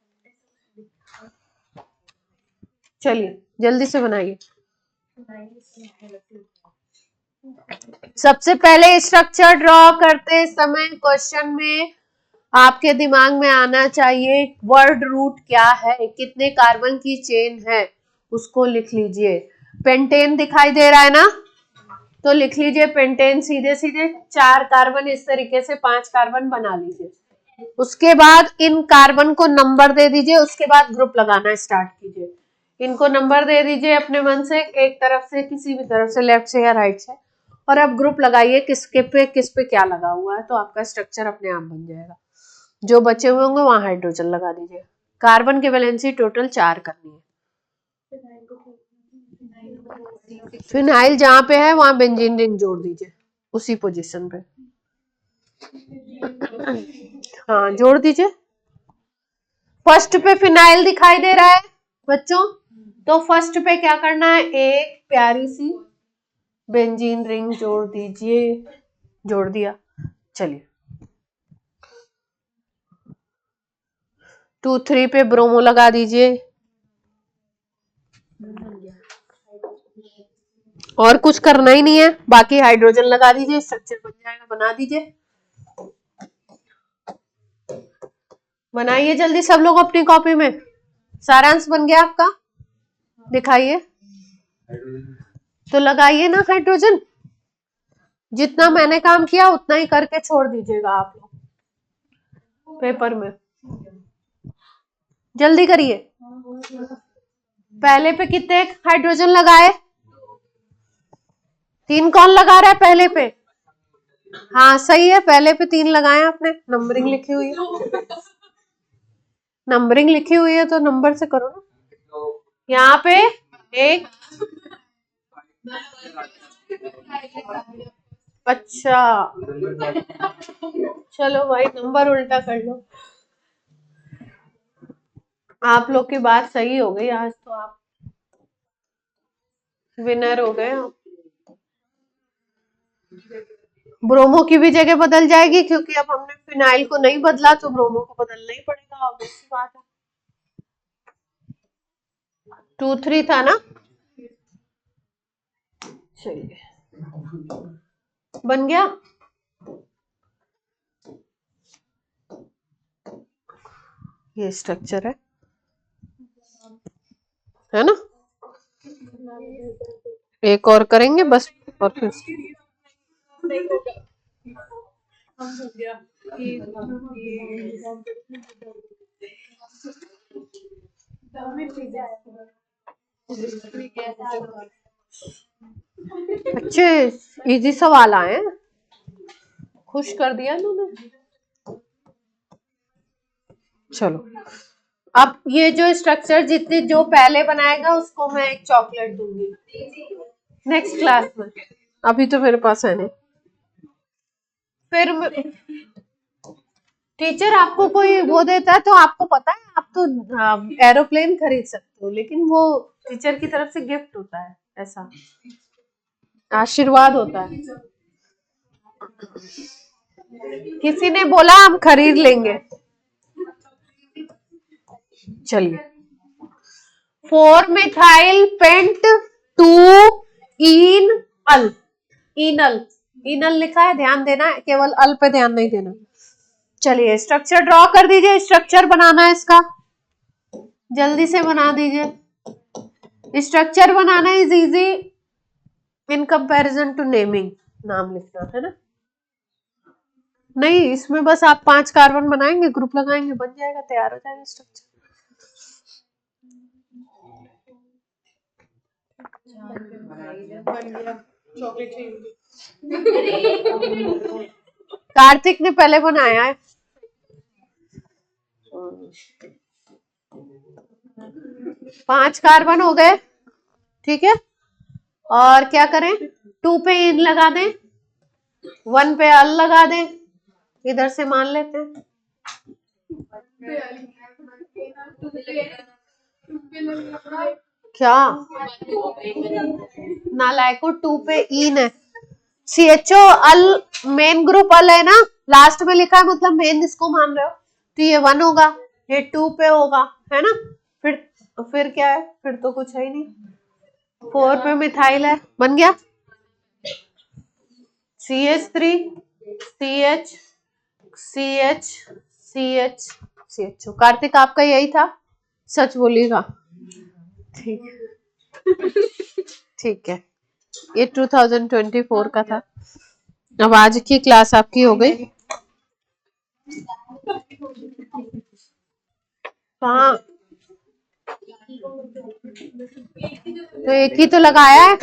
Speaker 1: चलिए जल्दी से बनाइए। सबसे पहले स्ट्रक्चर ड्रॉ करते समय क्वेश्चन में आपके दिमाग में आना चाहिए वर्ड रूट क्या है, कितने कार्बन की चेन है, उसको लिख लीजिए। पेंटेन दिखाई दे रहा है ना, तो लिख लीजिए पेंटेन, सीधे सीधे 4 कार्बन, इस तरीके से 5 कार्बन बना लीजिए। उसके बाद इन कार्बन को नंबर दे दीजिए, उसके बाद ग्रुप लगाना स्टार्ट कीजिए। इनको नंबर दे दीजिए अपने मन से, एक तरफ से, किसी भी तरफ से, लेफ्ट से या राइट से, और अब ग्रुप लगाइए किसके पे किस पे क्या लगा हुआ है, तो आपका स्ट्रक्चर अपने आप बन जाएगा। जो बचे हुए होंगे वहां हाइड्रोजन लगा दीजिए। कार्बन की वैलेंसी टोटल 4 करनी है। फिनाइल जहां पे है वहां बेंजीन रिंग जोड़ दीजिए, उसी पोजीशन पे। हाँ जोड़ दीजिए। फर्स्ट पे फिनाइल दिखाई दे रहा है बच्चों, तो फर्स्ट पे क्या करना है, एक प्यारी सी बेंजीन रिंग जोड़ दीजिए। जोड़ दिया। चलिए 2,3 पे ब्रोमो लगा दीजिए, और कुछ करना ही नहीं है, बाकी हाइड्रोजन लगा दीजिए, स्ट्रक्चर बन जाएगा। बना दीजिए, बनाइए जल्दी सब लोग अपनी कॉपी में। सारांश बन गया आपका, दिखाइए। तो लगाइए ना हाइड्रोजन, जितना मैंने काम किया उतना ही करके छोड़ दीजिएगा आप लोग पेपर में। जल्दी करिए। पहले पे कितने हाइड्रोजन लगाए? 3 कौन लगा रहा है पहले पे? हाँ सही है, पहले पे 3 लगाए आपने, नंबरिंग लिखी हुई है। नंबरिंग लिखी हुई है तो नंबर से करो ना। यहाँ पे 1, अच्छा चलो भाई नंबर उल्टा कर लो। आप लोग की बात सही हो गई, आज तो आप विनर हो गए। ब्रोमो की भी जगह बदल जाएगी, क्योंकि अब हमने फिनाइल को नहीं बदला, तो ब्रोमो को बदलना ही पड़ेगा, ऑब्वियस बात है। 2,3 था ना, चलिए बन गया। ये स्ट्रक्चर है ना। एक और करेंगे बस, और फिर अच्छे इजी सवाल आए, खुश कर दिया उन्होंने। चलो अब ये जो स्ट्रक्चर जितनी जो पहले बनाएगा उसको मैं एक चॉकलेट दूंगी नेक्स्ट क्लास में, अभी तो मेरे पास है नहीं। फिर टीचर आपको कोई वो देता है तो आपको पता है, आप तो एरोप्लेन खरीद सकते हो, लेकिन वो टीचर की तरफ से गिफ्ट होता है, ऐसा आशीर्वाद होता है। किसी ने बोला हम खरीद लेंगे। चलिए 4 मिथाइल पेंट 2 इनल, इनल इनल लिखा है, ध्यान देना है, केवल अल पे ध्यान नहीं देना। चलिए स्ट्रक्चर ड्रॉ कर दीजिए, स्ट्रक्चर बनाना है इसका, जल्दी से बना दीजिए। स्ट्रक्चर बनाना is easy in comparison to naming, नाम लिखना है ना। नहीं, इसमें बस आप 5 कार्बन बनाएंगे, ग्रुप लगाएंगे, बन जाएगा, तैयार हो जाएगा स्ट्रक्चर। कार्तिक ने पहले बनाया है। 5 कार्बन हो गए, ठीक है। और क्या करें, 2 पे इन लगा दें, 1 पे अल लगा दें, इधर से मान लेते हैं। क्या नालायको, 2 पे इन है, CHO अल, मेन ग्रुप अल है ना, लास्ट में लिखा है, मतलब मेन इसको मान रहे हो, तो ये 1 होगा, ये 2 पे होगा, है ना। फिर क्या है, फिर तो कुछ है ही नहीं। 4 पे मिथाइल है, बन गया CH3 CH CH CH CHO। Kartik आपका यही था, सच बोलिएगा। ठीक है, ये 2024 का था। अब आज की क्लास आपकी हो गई। हाँ, तो एक ही तो लगाया है।